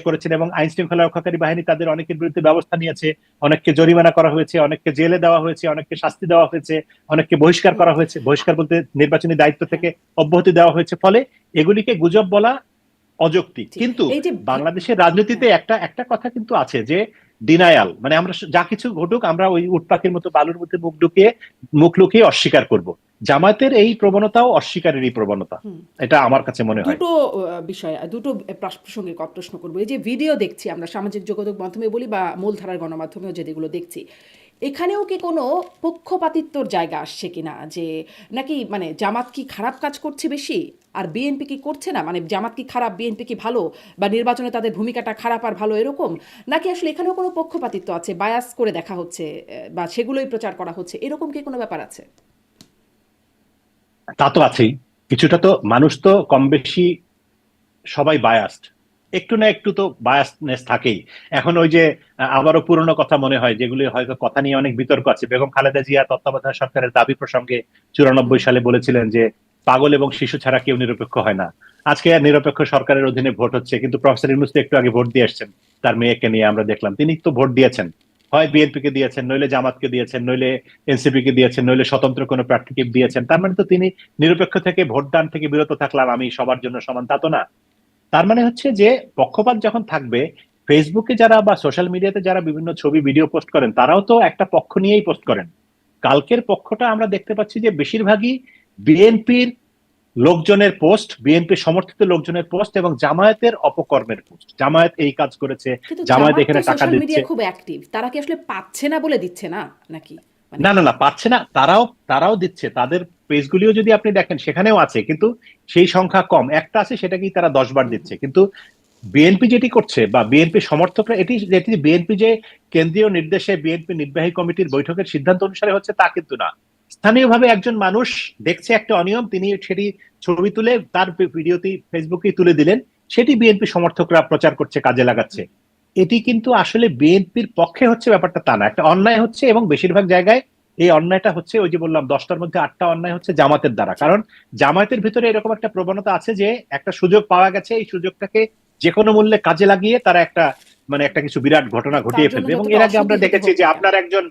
করেছেন এবং আইন শৃঙ্খলা রক্ষাকারী বাহিনী তাদের অনেকের বিরুদ্ধে ব্যবস্থা নিয়েছে, অনেককে জরিমানা করা হয়েছে, অনেককে জেলে দেওয়া হয়েছে, অনেককে শাস্তি দেওয়া হয়েছে, অনেককে বহিষ্কার হুম। করা হয়েছে, বহিষ্কার বলতে নির্বাচনী দায়িত্ব হ্যাঁ, থেকে অব্যাহতি দেওয়া হয়েছে। ফলে এগুলিকে গুজব বলা অযৌক্তিক। ঠিক। কিন্তু এই যে বাংলাদেশের হ্যাঁ। রাজনীতিতে একটা একটা কথা কিন্তু আছে যে ডিনায়াল, মানে আমরা যা কিছু ঘটুক আমরা ওই উট পাখির মতো বালুর মধ্যে মুখ লুকিয়ে অস্বীকার করব। জামায়াতের এই প্রবণতাও অস্বীকারেরই প্রবণতা, হুম। এটা আমার কাছে মনে হয়। দুটো বিষয়, দুটো প্রসঙ্গে প্রশ্ন করবো। এই যে ভিডিও দেখছি আমরা সামাজিক যোগাযোগ মাধ্যমে বলি বা মূলধারার গণমাধ্যমেও যেগুলো দেখছি, এখানেও কি কোনো পক্ষপাতিত্বর জায়গা আসছে কিনা, যে নাকি মানে জামাত কি খারাপ কাজ করছে বেশি আর বিএনপি কি করছে না, মানে জামাত কি খারাপ বিএনপি কি ভালো, বা নির্বাচনে তাদের ভূমিকাটা খারাপ আর ভালো এরকম, নাকি আসলে এখানেও কোনো পক্ষপাতিত্ব আছে, বায়াস করে দেখা হচ্ছে বা সেগুলোই প্রচার করা হচ্ছে, এরকম কি কোনো ব্যাপার আছে? তা তো আছেই, কিছুটা তো মানুষ তো কম বেশি সবাই বায়াসড, একটু না একটু তো বায়াসনেস থাকেই। এখন ওই যে আবারও পুরনো কথা মনে হয়, যেগুলি হয়তো কথা নিয়ে অনেক বিতর্ক আছে। বেগম খালেদা জিয়া তত্ত্বাবধায়ক সরকারের দাবি প্রসঙ্গে হুম। 94 সালে বলেছিলেন যে পাগল এবং শিশু ছাড়া কেউ নিরপেক্ষ হয় না। আজকে আর নিরপেক্ষ সরকারের অধীনে ভোট হচ্ছে, কিন্তু প্রফেসর ইউনূস তো একটু আগে ভোট দিয়ে আসছেন তার মেয়েকে নিয়ে, আমরা দেখলাম তিনি তো ভোট দিয়েছেন, হয় বিএনপি কে দিয়েছেন, নইলে জামাতকে দিয়েছেন, নইলে এনসিপি কে দিয়েছেন, নইলে স্বতন্ত্র কোনো প্রার্থীকে দিয়েছেন। তার মানে তো তিনি নিরপেক্ষ থেকে ভোটদান থেকে বিরত থাকলাম, আমি সবার জন্য সমান, তা তো না। তার মানে হচ্ছে যে পক্ষপাত যখন থাকবে, ফেসবুকে যারা বা সোশ্যাল মিডিয়াতে যারা বিভিন্ন ছবি ভিডিও পোস্ট করেন, তারাও তো একটা পক্ষ নিয়েই পোস্ট করেন। কালকের পক্ষটা আমরা দেখতে পাচ্ছি যে বেশিরভাগই বিএনপির লোকজনের পোস্ট, বিএনপি সমর্থিত লোকজনের পোস্ট এবং জামায়াতের অপকর্মের পোস্ট। জামায়াত এই কাজ করেছে, কিন্তু জামায়াত জামাত তো এখানে টাকা সোশ্যাল দিচ্ছে। মিডিয়ায় খুব অ্যাক্টিভ, তারা কি আসলে পাচ্ছে না বলে দিচ্ছে না নাকি, মানে? না না না, পাচ্ছে না, তারাও তারাও দিচ্ছে, তাদের পেজগুলিও যদি আপনি দেখেন সেখানেও আছে, কিন্তু সেই সংখ্যা কম। একটা আছে, সেটাকেই তারা 10 বার হুম, দিচ্ছে। কিন্তু বিএনপি যেটি করছে বা বিএনপি সমর্থকরা, এটি যেটি বিএনপি যে কেন্দ্রীয় নির্দেশে বিএনপি নির্বাহী কমিটির বৈঠকের সিদ্ধান্ত অনুসারে হচ্ছে তা কিন্তু না। স্থানীয়ভাবে একজন মানুষ দেখছে একটা অনিয়ম, তিনি সেটি ছবি তুলে তার ভিডিওতে ফেসবুকে তুলে দিলেন, সেটি বিএনপি সমর্থকরা প্রচার করছে, কাজে লাগাচ্ছে। এটি কিন্তু আসলে বিএনপির পক্ষে হচ্ছে ব্যাপারটা তা না, একটা অন্যায় হচ্ছে। এবং বেশিরভাগ জায়গায় এই অন্যায়টা হচ্ছে, ওই যে বললাম 10টার মধ্যে 8টা অন্যায় হচ্ছে জামাতের দ্বারা। জি। কারণ জামায়াতের ভিতরে এরকম একটা প্রবণতা আছে যে একটা সুযোগ পাওয়া গেছে, এই সুযোগটাকে যে কোনো মূল্যে কাজে লাগিয়ে তারা একটা মানে একটা কিছু বিরাট ঘটনা তার ঘটিয়ে জন্য ফেলবে। এবং যতটা এর আগে আমরা অসুখী হতে দেখেছি হোক যে না কেন।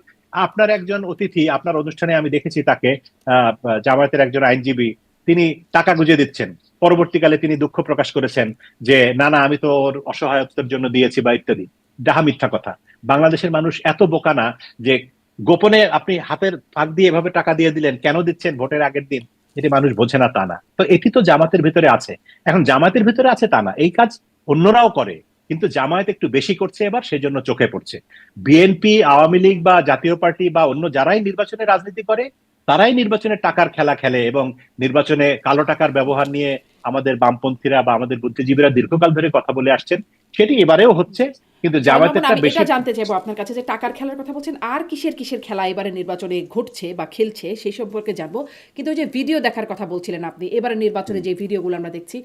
আপনার একজন অতিথি আপনার অনুষ্ঠানে আমি দেখেছি তাকে, আহ জামায়াতের একজন আইনজীবী, তিনি টাকা গুঁজে দিচ্ছেন। পরবর্তীকালে তিনি দুঃখ প্রকাশ করেছেন যে না না, আমি তো ওর অসহায়তার জন্য দিয়েছি বা ইত্যাদি। ডাহা মিথ্যা কথা। বাংলাদেশের মানুষ এত বোকা না যে গোপনে আপনি হাতের ফাঁক দিয়ে এভাবে টাকা দিয়ে দিলেন, কেন দিচ্ছেন ভোটের আগের দিন, এটি মানুষ বোঝে না তা না। তো এটি তো জামাতের ভিতরে আছে। এখন জামায়াতের ভিতরে আছে তা না, এই কাজ অন্যরাও করে, কিন্তু জামায়াত একটু বেশি করছে এবার, সেজন্য চোখে পড়ছে। বিএনপি, আওয়ামী লীগ বা জাতীয় পার্টি বা অন্য যারাই নির্বাচনে রাজনীতি করে, তারাই নির্বাচনে টাকার খেলা খেলে এবং নির্বাচনে কালো টাকার ব্যবহার নিয়ে আমাদের বামপন্থীরা বা আমাদের বুদ্ধিজীবীরা দীর্ঘকাল ধরে কথা বলে আসছেন। সেটি এবারেও হচ্ছে, কিন্তু জালাল মামুন, জামায়াতেরটা আমি এটা বেশি। জানতে চাইবো আপনার কাছে, যে টাকার খেলার কথা বলছেন, আর কিসের কিসের খেলা এবারে নির্বাচনে ঘটছে বা খেলছে সেই সম্পর্কে জানবো। কিন্তু ওই যে ভিডিও দেখার কথা বলছিলেন আপনি, এবারে নির্বাচনে যে ভিডিওগুলো আমরা দেখছি,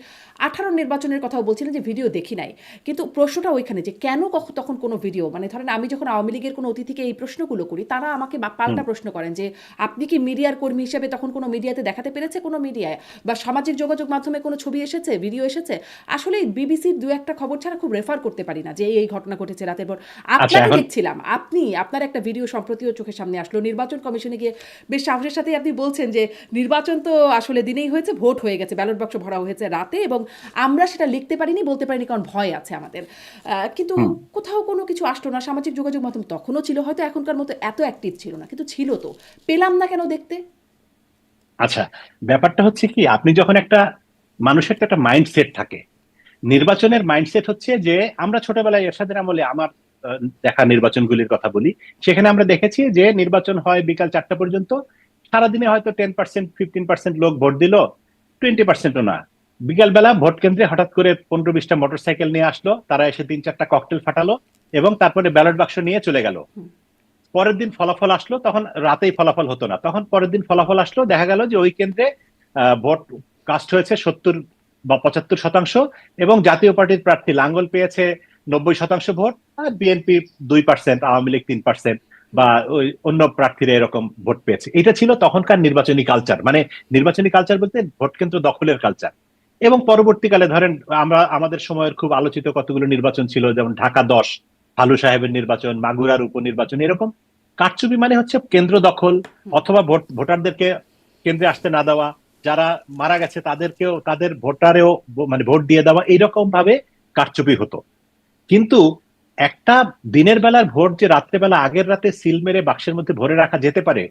18 নির্বাচনের কথাও বলছিলেন যে ভিডিও দেখি নাই। কিন্তু প্রশ্নটা ওইখানে যে কেন তখন কোনো ভিডিও, মানে ধরেন আমি যখন আওয়ামী লীগের কোনো অতিথিকে এই প্রশ্নগুলো করি, তারা আমাকে হুম। পাল্টা প্রশ্ন করেন যে আপনি কি মিডিয়ার কর্মী হিসেবে তখন কোনো মিডিয়াতে দেখাতে পেরেছে, কোনো মিডিয়ায় বা সামাজিক যোগাযোগ মাধ্যমে কোনো ছবি এসেছে, ভিডিও এসেছে? আসলে বিবিসির দু একটা খবর ছাড়া খুব রেফার করতে পারি না যে এই ঘটনা ঘটেছে রাতের পর। আচ্ছা, আপনাকে এখন দেখছিলাম, আপনার একটা ভিডিও সম্প্রতিও চোখের সামনে আসলো, নির্বাচন কমিশনে গিয়ে বেশ সাহসের সাথেই আপনি বলছেন যে নির্বাচন তো আসলে দিনেই হয়েছে, ভোট হয়ে গেছে, ব্যালট বাক্স ভরা হয়েছে রাতে, এবং আমরা সেটা লিখতে পারিনি, বলতে পারিনি, কারণ ভয় আছে আমাদের। কিন্তু হুম। কোথাও কোনো কিছু আসলো না। সামাজিক যোগাযোগ মাধ্যম তখনও ছিল, হয়তো এখনকার মতো এত অ্যাক্টিভ ছিল না, কিন্তু ছিল তো, পেলাম না কেন দেখতে? আচ্ছা, ব্যাপারটা হচ্ছে কি, আপনি যখন একটা মানুষের তো একটা মাইন্ডসেট থাকে, নির্বাচনের মাইন্ডসেট হচ্ছে যে আমরা ছোটবেলায় এরশাদের আমলে আমার দেখা নির্বাচনগুলির কথা বলি, সেখানে আমরা দেখেছি যে নির্বাচন হয় বিকাল 4টা পর্যন্ত। সারাদিনে হয়তো 10%, 15% লোক ভোট দিল, 20%ও না। বিকাল বেলা ভোট কেন্দ্রে হঠাৎ করে 15-20টা মোটরসাইকেল নিয়ে আসলো, তারা এসে 3-4টা ককটেল ফাটালো এবং তারপরে ব্যালট বাক্স নিয়ে চলে গেল। হুম। পরের দিন ফলাফল আসলো, তখন রাতেই ফলাফল হতো না, তখন পরের দিন ফলাফল আসলো, দেখা গেল যে ওই কেন্দ্রে ভোট কাস্ট হয়েছে 70 বা 75%, এবং জাতীয় পার্টির প্রার্থী লাঙ্গল পেয়েছে 90% ভোট, আর বিএনপি 2%, আওয়ামী লীগ 3%, বা ওই অন্য প্রার্থীরা এরকম ভোট পেয়েছে। এটা ছিল তখনকার নির্বাচনী কালচার, মানে নির্বাচনী কালচার বলতে ভোট কেন্দ্র দখলের কালচার। এবং পরবর্তীকালে ধরেন আমরা আমাদের সময়ের খুব আলোচিত কতগুলো নির্বাচন ছিল, যেমন ঢাকা 10, হালু সাহেবের নির্বাচন, মাগুরার উপনির্বাচন, এরকম কারচুপি মানে হচ্ছে কেন্দ্র দখল, অথবা ভোটারদেরকে কেন্দ্রে আসতে না দেওয়া, যারা মারা গেছে তাদেরকেও তাদের ভোটারেও মানে ভোট দিয়ে দেওয়া, এইরকম ভাবে কারচুপি হতো। কিন্তু একটা দিনের বেলার ভোট যে রাত্রেবেলা আগের রাতে সিল মেরে বাক্সের মধ্যে ভরে রাখা যেতে পারে,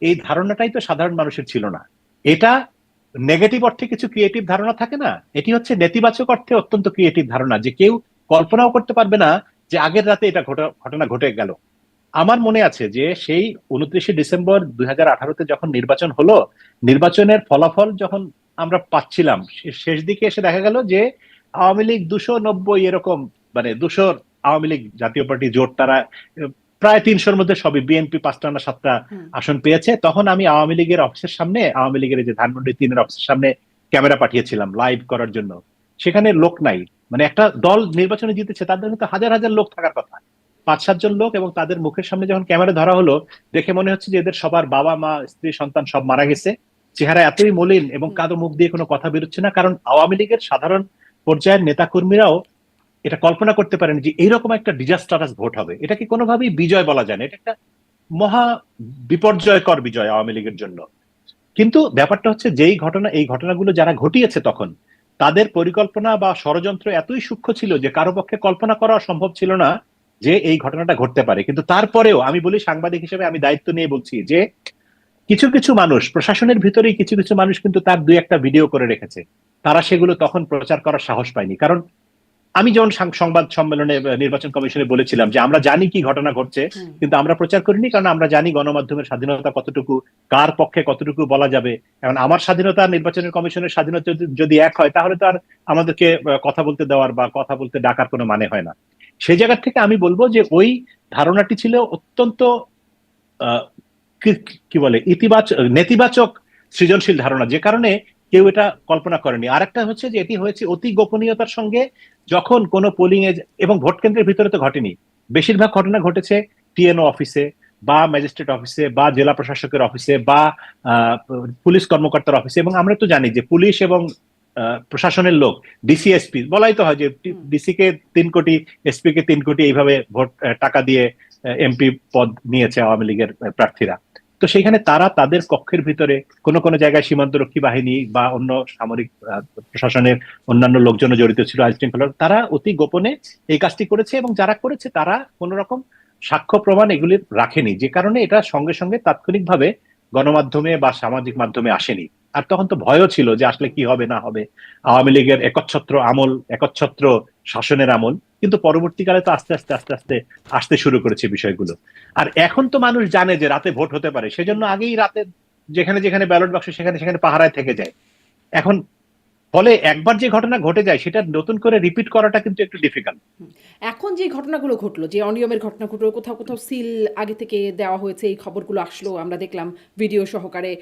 এই ধারণাটাই তো সাধারণ মানুষের ছিল না। এটা নেগেটিভ অর্থে কিছু ক্রিয়েটিভ ধারণা থাকে না, এটি হচ্ছে নেতিবাচক অর্থে অত্যন্ত ক্রিয়েটিভ ধারণা, যে কেউ কল্পনাও করতে পারবে না যে আগের রাতে এটা ঘটনা ঘটে গেল। আমার মনে আছে যে সেই 29শে ডিসেম্বর 2018-তে যখন নির্বাচন হলো, নির্বাচনের ফলাফল যখন আমরা পাচ্ছিলাম, শেষ দিকে এসে দেখা গেল যে আওয়ামী লীগ 290 এরকম, মানে 200 আওয়ামী লীগ জাতীয় পার্টি জোট তারা প্রায় 300-র মধ্যে সবই, বিএনপি 5টা না 7টা হুম। আসন পেয়েছে। তখন আমি আওয়ামী লীগের অফিসের সামনে, আওয়ামী লীগের এই যে ধানমন্ডি 3-এর অফিসের সামনে ক্যামেরা পাঠিয়েছিলাম লাইভ করার জন্য। সেখানে লোক নাই, মানে একটা দল নির্বাচনে জিতেছে, তাদের কিন্তু হাজার হাজার লোক থাকার কথা, 5-7 জন লোক, এবং তাদের মুখের সামনে যখন ক্যামেরা ধরা হলো, দেখে মনে হচ্ছে যে এদের সবার বাবা মা স্ত্রী সন্তান সব মারা গেছে। চেহারা এতই মলিন এবং হুম। কারো মুখ দিয়ে কোনো কথা বেরোচ্ছে না, কারণ আওয়ামী লীগের সাধারণ পর্যায়ের নেতাকর্মীরাও এটা কল্পনা করতে পারেন যে এইরকম একটা ডিজাস্টারাস ভোট হবে। এটা কি কোনোভাবেই বিজয় বলা যায় না, এটা একটা মহা বিপর্যয়কর বিজয় আওয়ামী লীগের জন্য। কিন্তু ব্যাপারটা হচ্ছে, যেই ঘটনা, এই ঘটনাগুলো যারা ঘটিয়েছে তখন, তাদের পরিকল্পনা বা ষড়যন্ত্র এতই সূক্ষ্ম ছিল যে কারো পক্ষে কল্পনা করা সম্ভব ছিল না যে এই ঘটনাটা ঘটতে পারে। কিন্তু তারপরেও আমি বলি, সাংবাদিক হিসেবে আমি দায়িত্ব নিয়ে বলছি যে কিছু কিছু মানুষ, প্রশাসনের ভিতরেই কিছু কিছু মানুষ কিন্তু তার দুই একটা ভিডিও করে রেখেছে, তারা সেগুলো তখন প্রচার করার সাহস পায়নি। কারণ আমি যেমন সংবাদ সম্মেলনে নির্বাচন কমিশনে বলেছিলাম যে আমরা জানি কি ঘটনা ঘটছে, হুম। কিন্তু আমরা প্রচার করিনি, কারণ আমরা জানি গণমাধ্যমের স্বাধীনতা কতটুকু, কার পক্ষে কতটুকু বলা যাবে। এখন আমার স্বাধীনতা নির্বাচনের কমিশনের স্বাধীনতা যদি এক হয়, তাহলে তো আর আমাদেরকে কথা বলতে দেওয়ার বা কথা বলতে ডাকার কোনো মানে হয় না। সেই জায়গা থেকে আমি বলবো যে ওই ধারণাটি ছিল অত্যন্ত আহ, কি কি বলে, ইতিবাচক নেতিবাচক সৃজনশীল ধারণা, যে কারণে কেউ এটা কল্পনা করেনি। আরেকটা হচ্ছে যে এটি হয়েছে অতি গোপনীয়তার সঙ্গে, যখন কোনো পোলিং এ, এবং ভোট কেন্দ্রের ভিতরে তো ঘটেনি, বেশিরভাগ ঘটনা ঘটেছে টিএনও অফিসে বা ম্যাজিস্ট্রেট অফিসে বা জেলা প্রশাসকের অফিসে বা আহ, পুলিশ কর্মকর্তার অফিসে। এবং আমরা তো জানি যে পুলিশ এবং প্রশাসনের লোক, ডিসি এসপি, বলাই তো হয় যে হুম। ডিসি কে 3 কোটি, এসপি কে 3 কোটি, এইভাবে ভোট টাকা দিয়ে এমপি পদ নিয়েছে আওয়ামী লীগের প্রার্থীরা। তো সেখানে তারা তাদের কক্ষের ভিতরে কোনো কোনো জায়গায় সীমান্তরক্ষী বাহিনী বা অন্য সামরিক প্রশাসনের অন্যান্য লোকজনও জড়িত ছিল, আইন শৃঙ্খলা, তারা অতি গোপনে এই কাজটি করেছে, এবং যারা করেছে তারা কোন রকম সাক্ষ্য প্রমাণ এগুলি রাখেনি, যে কারণে এটা সঙ্গে সঙ্গে তাৎক্ষণিকভাবে গণমাধ্যমে বা সামাজিক মাধ্যমে আসেনি। আর তখন তো ভয়ও ছিল যে আসলে কি হবে না হবে, আওয়ামী লীগের একচ্ছত্র আমল, একচ্ছত্র শাসনের আমল। কিন্তু পরবর্তীকালে তো আস্তে আস্তে আস্তে আস্তে আসতে শুরু করেছে বিষয়গুলো। আর এখন তো মানুষ জানে যে রাতে ভোট হতে পারে, সেজন্য আগেই রাতে যেখানে যেখানে ব্যালট বাক্স সেখানে সেখানে পাহারায় থেকে যায়। এখন ফলে একবার যে ঘটনা ঘটে যায়, সেটা নতুন করে রিপিট করাটা কিন্তু একটু ডিফিকাল্ট। হুম। এখন যে ঘটনাগুলো ঘটলো, যে অনিয়মের ঘটনা ঘটলো, কোথাও কোথাও সিল আগে থেকে দেওয়া হয়েছে, এই খবরগুলো আসলো, আমরা দেখলাম ভিডিও সহকারে।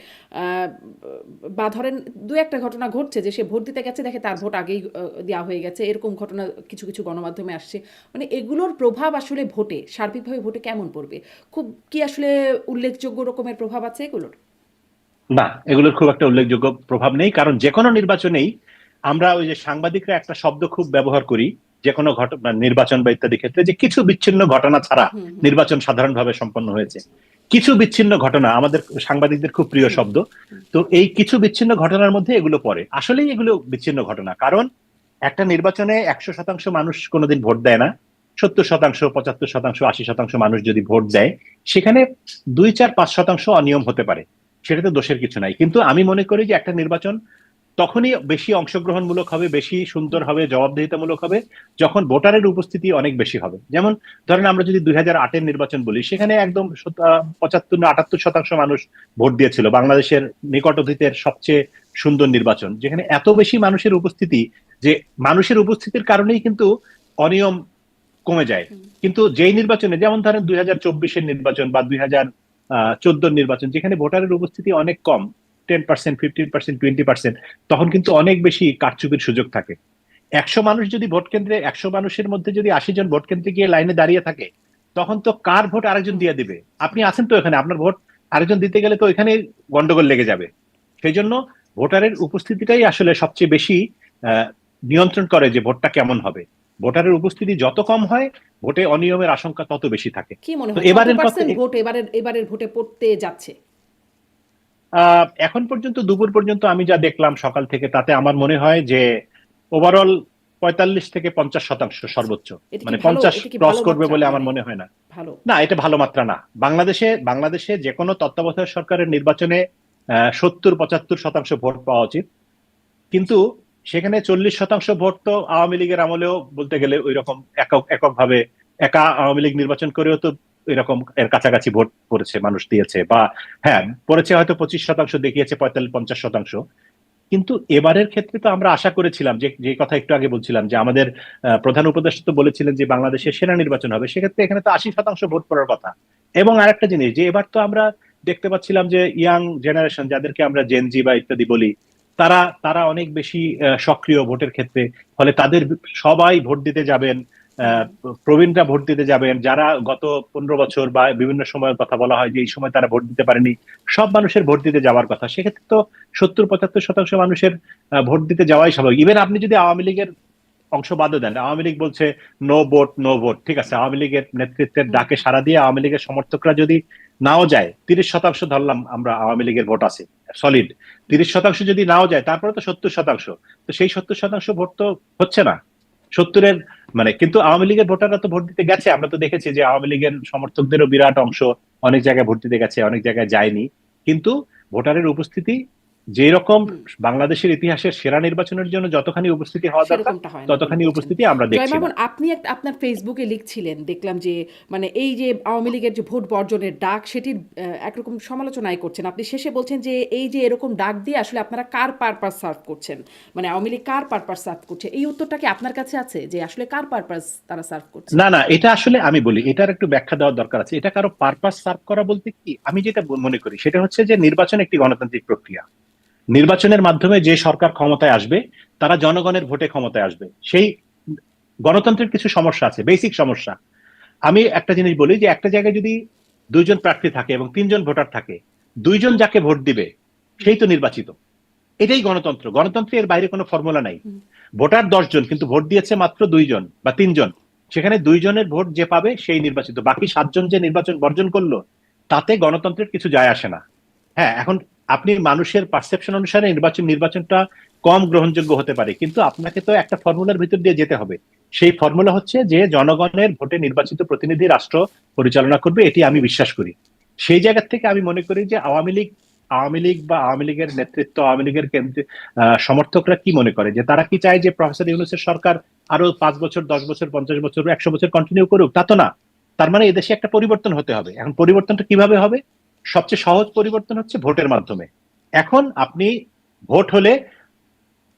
আহ, বা ধরেন দু একটা ঘটনা ঘটছে যে সে ভোট দিতে গেছে, দেখে তার ভোট আগেই দেওয়া হয়ে গেছে, এরকম ঘটনা কিছু কিছু গণমাধ্যমে আসছে। মানে এগুলোর প্রভাব আসলে ভোটে, সার্বিকভাবে ভোটে কেমন পড়বে? খুব কি আসলে উল্লেখযোগ্য রকমের প্রভাব আছে এগুলোর? না, এগুলোর খুব একটা উল্লেখযোগ্য প্রভাব নেই, কারণ যে কোনো নির্বাচনেই আমরা ওই যে সাংবাদিকরা একটা শব্দ খুব ব্যবহার করি যে কোনো ঘটনা, নির্বাচন বা ইত্যাদি ক্ষেত্রে, যে কিছু বিচ্ছিন্ন ঘটনা ছাড়া হুম। হুম। নির্বাচন সাধারণভাবে সম্পন্ন হয়েছে। কিছু বিচ্ছিন্ন ঘটনা আমাদের সাংবাদিকদের খুব প্রিয় হুম। শব্দ। তো এই কিছু বিচ্ছিন্ন ঘটনার মধ্যে এগুলো পড়ে। আসলেই এগুলো বিচ্ছিন্ন ঘটনা, কারণ একটা নির্বাচনে 100% মানুষ কোনোদিন ভোট দেয় না। 70%, 75%, 80% মানুষ যদি ভোট দেয়, সেখানে 2, 4, 5% অনিয়ম হতে পারে, সেটাতে দোষের কিছু নাই। কিন্তু আমি মনে করি যে একটা নির্বাচন তখনই বেশি অংশগ্রহণমূলক হবে, বেশি সুন্দর হবে, জবাবদিহিতামূলক হবে, যখন ভোটারের উপস্থিতি অনেক বেশি হবে। যেমন ধরেন আমরা যদি 2008-এর নির্বাচন বলি, সেখানে একদম 75 না 78% মানুষ ভোট দিয়েছিল, বাংলাদেশের নিকট অতীতের সবচেয়ে সুন্দর নির্বাচন, যেখানে এত বেশি মানুষের উপস্থিতি, যে মানুষের উপস্থিতির কারণেই কিন্তু অনিয়ম কমে যায়। হুম। কিন্তু যেই নির্বাচনে, যেমন ধরেন 2024-এর নির্বাচন বা 2014 নির্বাচন, যেখানে ভোটারের উপস্থিতি অনেক কম, 10%, 15%, 20%, তখন কিন্তু অনেক বেশি কারচুপির সুযোগ থাকে। 100 মানুষ যদি ভোট কেন্দ্রে, 100 মানুষের মধ্যে যদি 80 জন ভোট কেন্দ্রে গিয়ে লাইনে দাঁড়িয়ে থাকে, তখন তো কার ভোট আরেকজন হুম। দিয়ে দিবে? আপনি আছেন তো এখানে, আপনার ভোট আরেকজন দিতে গেলে তো এখানে গন্ডগোল লেগে যাবে। সেই জন্য ভোটারের উপস্থিতিটাই আসলে সবচেয়ে বেশি আহ, নিয়ন্ত্রণ করে যে ভোটটা কেমন হবে। ভোটারের উপস্থিতি যত কম হয়, ভোটে অনিয়মের আশঙ্কা তত বেশি থাকে। কি মনে তো হয় কত এবারের কথা, পার্সেন্ট ভোট এবারের ভোটে পড়তে যাচ্ছে? এখন পর্যন্ত দুপুর পর্যন্ত আমি যা দেখলাম সকাল থেকে, তাতে আমার মনে হয় যে ওভারঅল 45 থেকে 50% আচ্ছা। সর্বোচ্চ, এটা কি মানে ভালো, 50 এটা কি ক্রস ভালো করবে মাত্রা? বলে আমার মানে মনে হয় না। ভালো। না, এটা ভালো মাত্রা না। বাংলাদেশে বাংলাদেশে যে কোনো তত্ত্বাবধায়ক সরকারের নির্বাচনে 70-75% ভোট পাওয়া উচিত, কিন্তু সেখানে 40% ভোট তো আওয়ামী লীগের আমলেও বলতে গেলে ওই রকম একক এককভাবে, একা আওয়ামী লীগ নির্বাচন করেও তো এরকম এর কাছাকাছি ভোট পড়েছে, মানুষ দিয়েছে, বা হ্যাঁ পড়েছে হয়তো 25% দেখিয়েছে 45-50%। কিন্তু এবারের ক্ষেত্রে তো আমরা আশা করেছিলাম যে, যে কথা একটু আগে বলছিলাম যে আমাদের প্রধান উপদেষ্টা তো বলেছিলেন যে বাংলাদেশে সেনা নির্বাচন হবে, সেক্ষেত্রে এখানে তো 80% ভোট পড়ার কথা। এবং আরেকটা জিনিস যে এবার তো আমরা দেখতে পাচ্ছিলাম যে ইয়াং জেনারেশন, যাদেরকে আমরা জেনজি বা ইত্যাদি বলি, তারা তারা অনেক বেশি সক্রিয় ভোটের ক্ষেত্রে। ফলে তাদের সবাই ভোট দিতে যাবেন, হুম। আহ, প্রবীণরা ভোট দিতে যাবেন, যারা গত 15 বছর বা বিভিন্ন সময়ের কথা বলা হয় যে এই সময় তারা ভোট দিতে পারেনি, সব মানুষের ভোট দিতে যাওয়ার কথা। সেক্ষেত্রে তো 70-75% মানুষের ভোট দিতে যাওয়াই স্বাভাবিক। ইভেন আপনি যদি আওয়ামী লীগের অংশ বাদও দেন, আওয়ামী লীগ বলছে নো ভোট নো ভোট, ঠিক আছে, আওয়ামী লীগের নেতৃত্বের হুম। ডাকে সাড়া দিয়ে আওয়ামী লীগের সমর্থকরা যদি নাও যায়, 30% ধরলাম আমরা আওয়ামী লীগের ভোট আছে সলিড, 30% যদি নাও যায়, তারপরে তো 70%। তো সেই 70% ভোট তো হচ্ছে না 70-এর, মানে কিন্তু আওয়ামী লীগের ভোটাররা তো ভোট দিতে গেছে। আমরা তো দেখেছি যে আওয়ামী লীগের সমর্থকদেরও বিরাট অংশ অনেক জায়গায় ভোট দিতে গেছে, অনেক জায়গায় যায়নি। কিন্তু ভোটারের উপস্থিতি যে রকম হুম। বাংলাদেশের ইতিহাসের সেরা নির্বাচনের জন্য যতখানি উপস্থিতি হওয়া দরকার, সেরকমটা হয় না বলে ততখানি বলছেন। উপস্থিতি আমরা জয় দেখছি না। মামুন, আপনি আপনার ফেসবুকে লিখছিলেন, দেখলাম যে মানে এই যে আওয়ামী লীগের যে ভোট বর্জনের ডাক, সেটির একরকম সমালোচনাই করছেন। আপনি শেষে বলছেন যে এই যে এরকম ডাক দিয়ে আসলে আপনারা কার পারপাস সার্ভ করছেন, মানে আওয়ামী লীগ কার পারপাস সার্ভ করছে, এই উত্তরটা কি আপনার কাছে আছে যে আসলে কার পারপাস তারা সার্ভ করছে? না না, এটা আসলে আমি বলি, এটার একটু ব্যাখ্যা দেওয়ার দরকার আছে। এটা কারো পারপাস সার্ভ করা বলতে কি, আমি যেটা মনে করি সেটা হচ্ছে যে নির্বাচন একটি গণতান্ত্রিক প্রক্রিয়া। নির্বাচনের মাধ্যমে যে সরকার ক্ষমতায় আসবে, তারা জনগণের ভোটে ক্ষমতায় আসবে। সেই গণতন্ত্রের কিছু সমস্যা আছে, বেসিক সমস্যা। আমি একটা জিনিস বলি যে একটা জায়গায় যদি 2জন প্রার্থী থাকে এবং 3জন ভোটার থাকে, 2জন যাকে ভোট দিবে সেই তো নির্বাচিত। এটাই গণতন্ত্র। গণতন্ত্রে এর বাইরে কোনো ফর্মুলা নাই। হুম। ভোটার 10জন, কিন্তু ভোট দিয়েছে মাত্র 2জন বা 3জন, সেখানে 2জনের ভোট যে পাবে সেই নির্বাচিত। বাকি 7জন যে নির্বাচন বর্জন করলো, তাতে গণতন্ত্রের কিছু যায় আসে না। হ্যাঁ, এখন আপনি মানুষের পারসেপশন অনুসারে নির্বাচনটা কম গ্রহণযোগ্য হতে পারে, কিন্তু আপনাকে তো একটা ফর্মুলার ভিতর দিয়ে যেতে হবে। সেই ফর্মুলা হচ্ছে যে জনগণের ভোটে নির্বাচিত প্রতিনিধি রাষ্ট্র পরিচালনা করবে, এটি আমি বিশ্বাস করি। সেই জায়গা থেকে আমি মনে করি যে আওয়ামী লীগ বা আওয়ামী লীগের নেতৃত্ব, আওয়ামী লীগের কেন্দ্রে সমর্থকরা কি মনে করে, যে তারা কি চায় যে প্রফেসর ইউনূসের সরকার আরো 5 বছর, 10 বছর, 50 বছর, 100 বছর কন্টিনিউ করুক? তা তো না। তার মানে এদেশে একটা পরিবর্তন হতে হবে। এখন পরিবর্তনটা কিভাবে হবে? সবচেয়ে সহজ পরিবর্তন হচ্ছে ভোটের মাধ্যমে। এখন আপনি ভোট হলে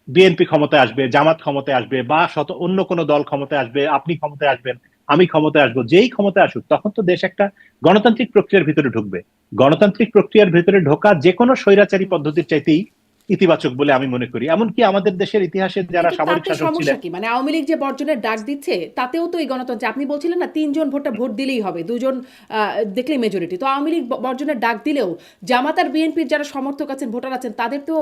বিএনপি ক্ষমতায় আসবে, জামাত ক্ষমতায় আসবে, বা অন্য কোনো দল ক্ষমতায় আসবে, আপনি ক্ষমতায় আসবেন, আমি ক্ষমতায় আসবো, যেই ক্ষমতায় আসুক, তখন তো দেশ একটা গণতান্ত্রিক প্রক্রিয়ার ভিতরে ঢুকবে। গণতান্ত্রিক প্রক্রিয়ার ভিতরে ঢোকা যে কোনো স্বৈরাচারী পদ্ধতির চাইতেই ইতিবাচক বলে আমি মনে করি। এমনকি আমাদের দেশের ইতিহাসে যারা কিন্তু সামরিক তাতে শাসক সমস্যা ছিলেন। কি? মানে আওয়ামী লীগ যে বর্জনের ডাক দিচ্ছে, তাতেও তো এই গণতন্ত্রে আপনি বলছিলেন না ৩ জন ভোট দিলেই হবে, ২জন দেখলেই মেজরিটি। তো আওয়ামী লীগ বর্জনের ডাক দিলেও জামাত আর বিএনপির যারা সমর্থক আছেন, ভোটার আছেন, তাদের তো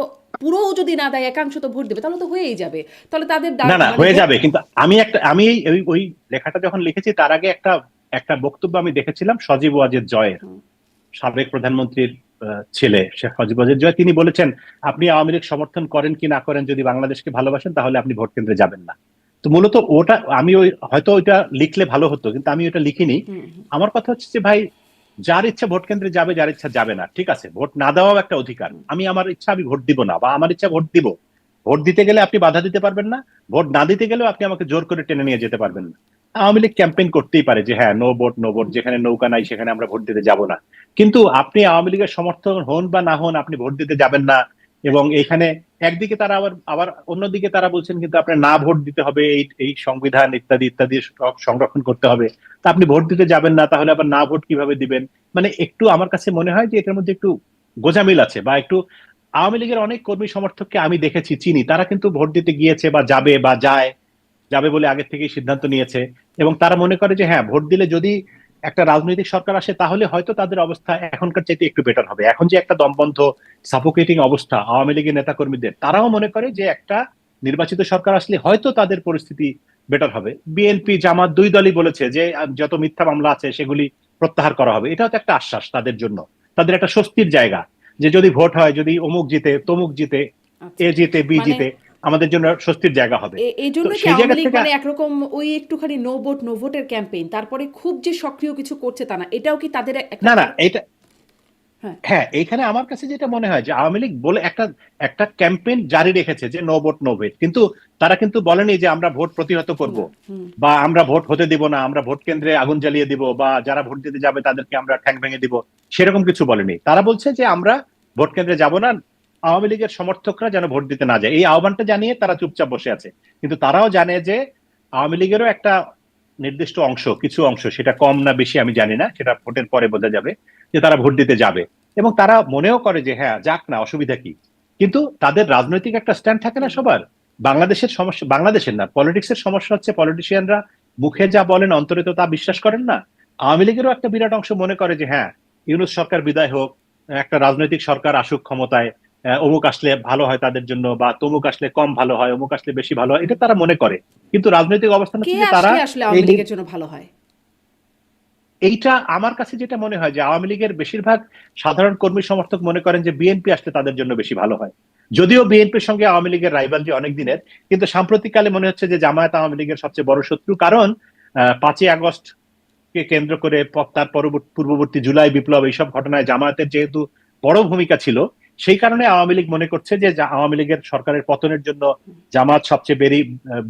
পুরোও যদি না দেয়, একাংশ তো ভোট দেবে, তাহলে তো হয়েই যাবে। তাহলে তাদের ডাক না না, মানে হয়ে যাবে, কিন্তু আমি ওই লেখাটা যখন লিখেছি তার আগে একটা একটা বক্তব্য আমি দেখেছিলাম সজীব ওয়াজেদ জয়ের, হুম। সাবেক প্রধানমন্ত্রীর ছেলে শেখ মুজিবুর রহমান জয়। তিনি বলেছেন, আপনি আওয়ামী লীগ সমর্থন করেন কি না করেন, যদি বাংলাদেশকে ভালোবাসেন তাহলে আপনি ভোট কেন্দ্রে যাবেন না। তো মূলত ওটা আমি হয়তো ওইটা লিখলে ভালো হতো, কিন্তু আমি ওটা লিখিনি। হুম। হুম। আমার কথা হচ্ছে যে ভাই, যার ইচ্ছা ভোট কেন্দ্রে যাবে, যার ইচ্ছা যাবে না, ঠিক আছে, ভোট না দেওয়াও একটা অধিকার। হুম। আমার ইচ্ছা আমি ভোট দিব না, বা আমার ইচ্ছা ভোট দিব। ভোট দিতে গেলে আপনি বাধা দিতে পারবেন না, ভোট না দিতে গেলেও আপনি আমাকে জোর করে টেনে নিয়ে যেতে পারবেন না। আওয়ামী লীগ ক্যাম্পেইন করতেই পারে যে হ্যাঁ নো ভোট নো ভোট, হুম। যেখানে নৌকা নাই সেখানে আমরা ভোট দিতে যাব না। কিন্তু আপনি আওয়ামী লীগের সমর্থক হন বা না হন, আপনি ভোট দিতে যাবেন না। এবং এইখানে একদিকে তারা আবার আবার অন্যদিকে তারা বলছেন কিন্তু আপনার না ভোট দিতে হবে, এই এই সংবিধান ইত্যাদি ইত্যাদি সব সংরক্ষণ করতে হবে। তা আপনি ভোট দিতে যাবেন না, তাহলে আবার না ভোট কিভাবে দিবেন? মানে একটু আমার কাছে মনে হয় যে এটার মধ্যে একটু গোঁজামিল আছে, বা একটু আওয়ামী লীগের অনেক কর্মী সমর্থককে আমি দেখেছি, চিনি, তারা কিন্তু ভোট দিতে গিয়েছে বা যাবে বা যাবে বলে আগের থেকেই সিদ্ধান্ত নিয়েছে। এবং তারা মনে করে যে হ্যাঁ, ভোট দিলে যদি একটা রাজনৈতিক সরকার আসে, তাহলে হয়তো তাদের অবস্থা এখনকার চাইতে একটু বেটার হবে। এখন যে একটা দমবন্ধ সাফোকেটিং অবস্থা আওয়ামী লীগের নেতা কর্মীদের, তারাও মনে করে যে একটা নির্বাচিত সরকার আসলে হয়তো তাদের পরিস্থিতি বেটার হবে। বিএনপি জামাত দুই দলই বলেছে যে যত মিথ্যা মামলা আছে সেগুলি প্রত্যাহার করা হবে। এটাও তো একটা আশ্বাস তাদের জন্য, তাদের একটা স্বস্তির জায়গা, যে যদি ভোট হয়, যদি অমুক জিতে, তমুক জিতে, আচ্ছা। এ জিতে, বি মানে জিতে, আমাদের জন্য স্বস্তির জায়গা হবে। এই তো জন্য কি সেই আওয়ামী জায়গা লীগ থেকে মানে একরকম ওই একটুখানি নো ভোট নো ভোটের ক্যাম্পেইন, তারপরে খুব যে সক্রিয় কিছু করছে তা না, এটাও কি তাদের একটা না না, পার? এটা হ্যাঁ। হ্যাঁ, এইখানে আমার কাছে যেটা মনে হয় যে আওয়ামী লীগ বলে একটা একটা ক্যাম্পেইন জারি রেখেছে যে নো ভোট নো ভেট, কিন্তু তারা কিন্তু বলেনি যে আমরা ভোট প্রতিহত করব না। হুম। বা আমরা ভোট হতে দিব না, আমরা ভোট কেন্দ্রে আগুন জ্বালিয়ে দিব, বা যারা ভোট দিতে যাবে তাদেরকে আমরা ঠ্যাং ভেঙে দিব, সেরকম কিছু বলেনি। তারা বলছে যে আমরা ভোট কেন্দ্রে যাব না, আওয়ামী লীগের সমর্থকরা যেন ভোট দিতে না যায়, এই আহ্বানটা জানিয়ে তারা চুপচাপ বসে আছে। কিন্তু তারাও জানে যে আওয়ামী লীগেরও একটা নির্দিষ্ট অংশ, কিছু অংশ, সেটা কম না বেশি আমি জানি না, সেটা ভোটের পরে বোঝা যাবে, যে তারা ভোট দিতে যাবে। এবং তারা মনেও করে যে হ্যাঁ যাক না, অসুবিধা কি। কিন্তু তাদের রাজনৈতিক একটা স্ট্যান্ড থাকে না হুম। সবার। বাংলাদেশের সমস্যা, বাংলাদেশের না, পলিটিক্সের সমস্যা হচ্ছে পলিটিশিয়ানরা মুখে যা বলেন অন্তরে তো তা বিশ্বাস করেন না। আওয়ামী লীগেরও একটা বিরাট অংশ মনে করে যে হ্যাঁ, ইউনূস সরকার বিদায় হোক, একটা রাজনৈতিক সরকার আসুক ক্ষমতায়, অমুক আসলে ভালো হয় তাদের জন্য, বা তমুক আসলে কম ভালো হয়, অমুক আসলে বেশি ভালো হয়, এটা তারা মনে করে। কিন্তু রাজনৈতিক অবস্থান কে হচ্ছে যে তারা আসলে আসলে এই আওয়ামী লীগের জন্য ভালো হয়? এইটা আমার কাছে যেটা মনে হয় যে আওয়ামী লীগের বেশিরভাগ সাধারণ কর্মী সমর্থক মনে করেন যে বিএনপি আসলে তাদের জন্য বেশি ভালো হয়। যদিও বিএনপির সঙ্গে আওয়ামী লীগের রাইভালরি অনেক দিনের, কিন্তু সাম্প্রতিককালে মনে হচ্ছে যে জামায়াত আওয়ামী লীগের সবচেয়ে বড় শত্রু। কারণ 5ই আগস্ট কে কেন্দ্র করে তার পূর্ববর্তী জুলাই বিপ্লব, এইসব ঘটনায় জামায়াতের যেহেতু বড় ভূমিকা ছিল, সেই কারণে আওয়ামী লীগ মনে করছে যে আওয়ামী লীগের সরকারের পতনের জন্য জামাত সবচেয়ে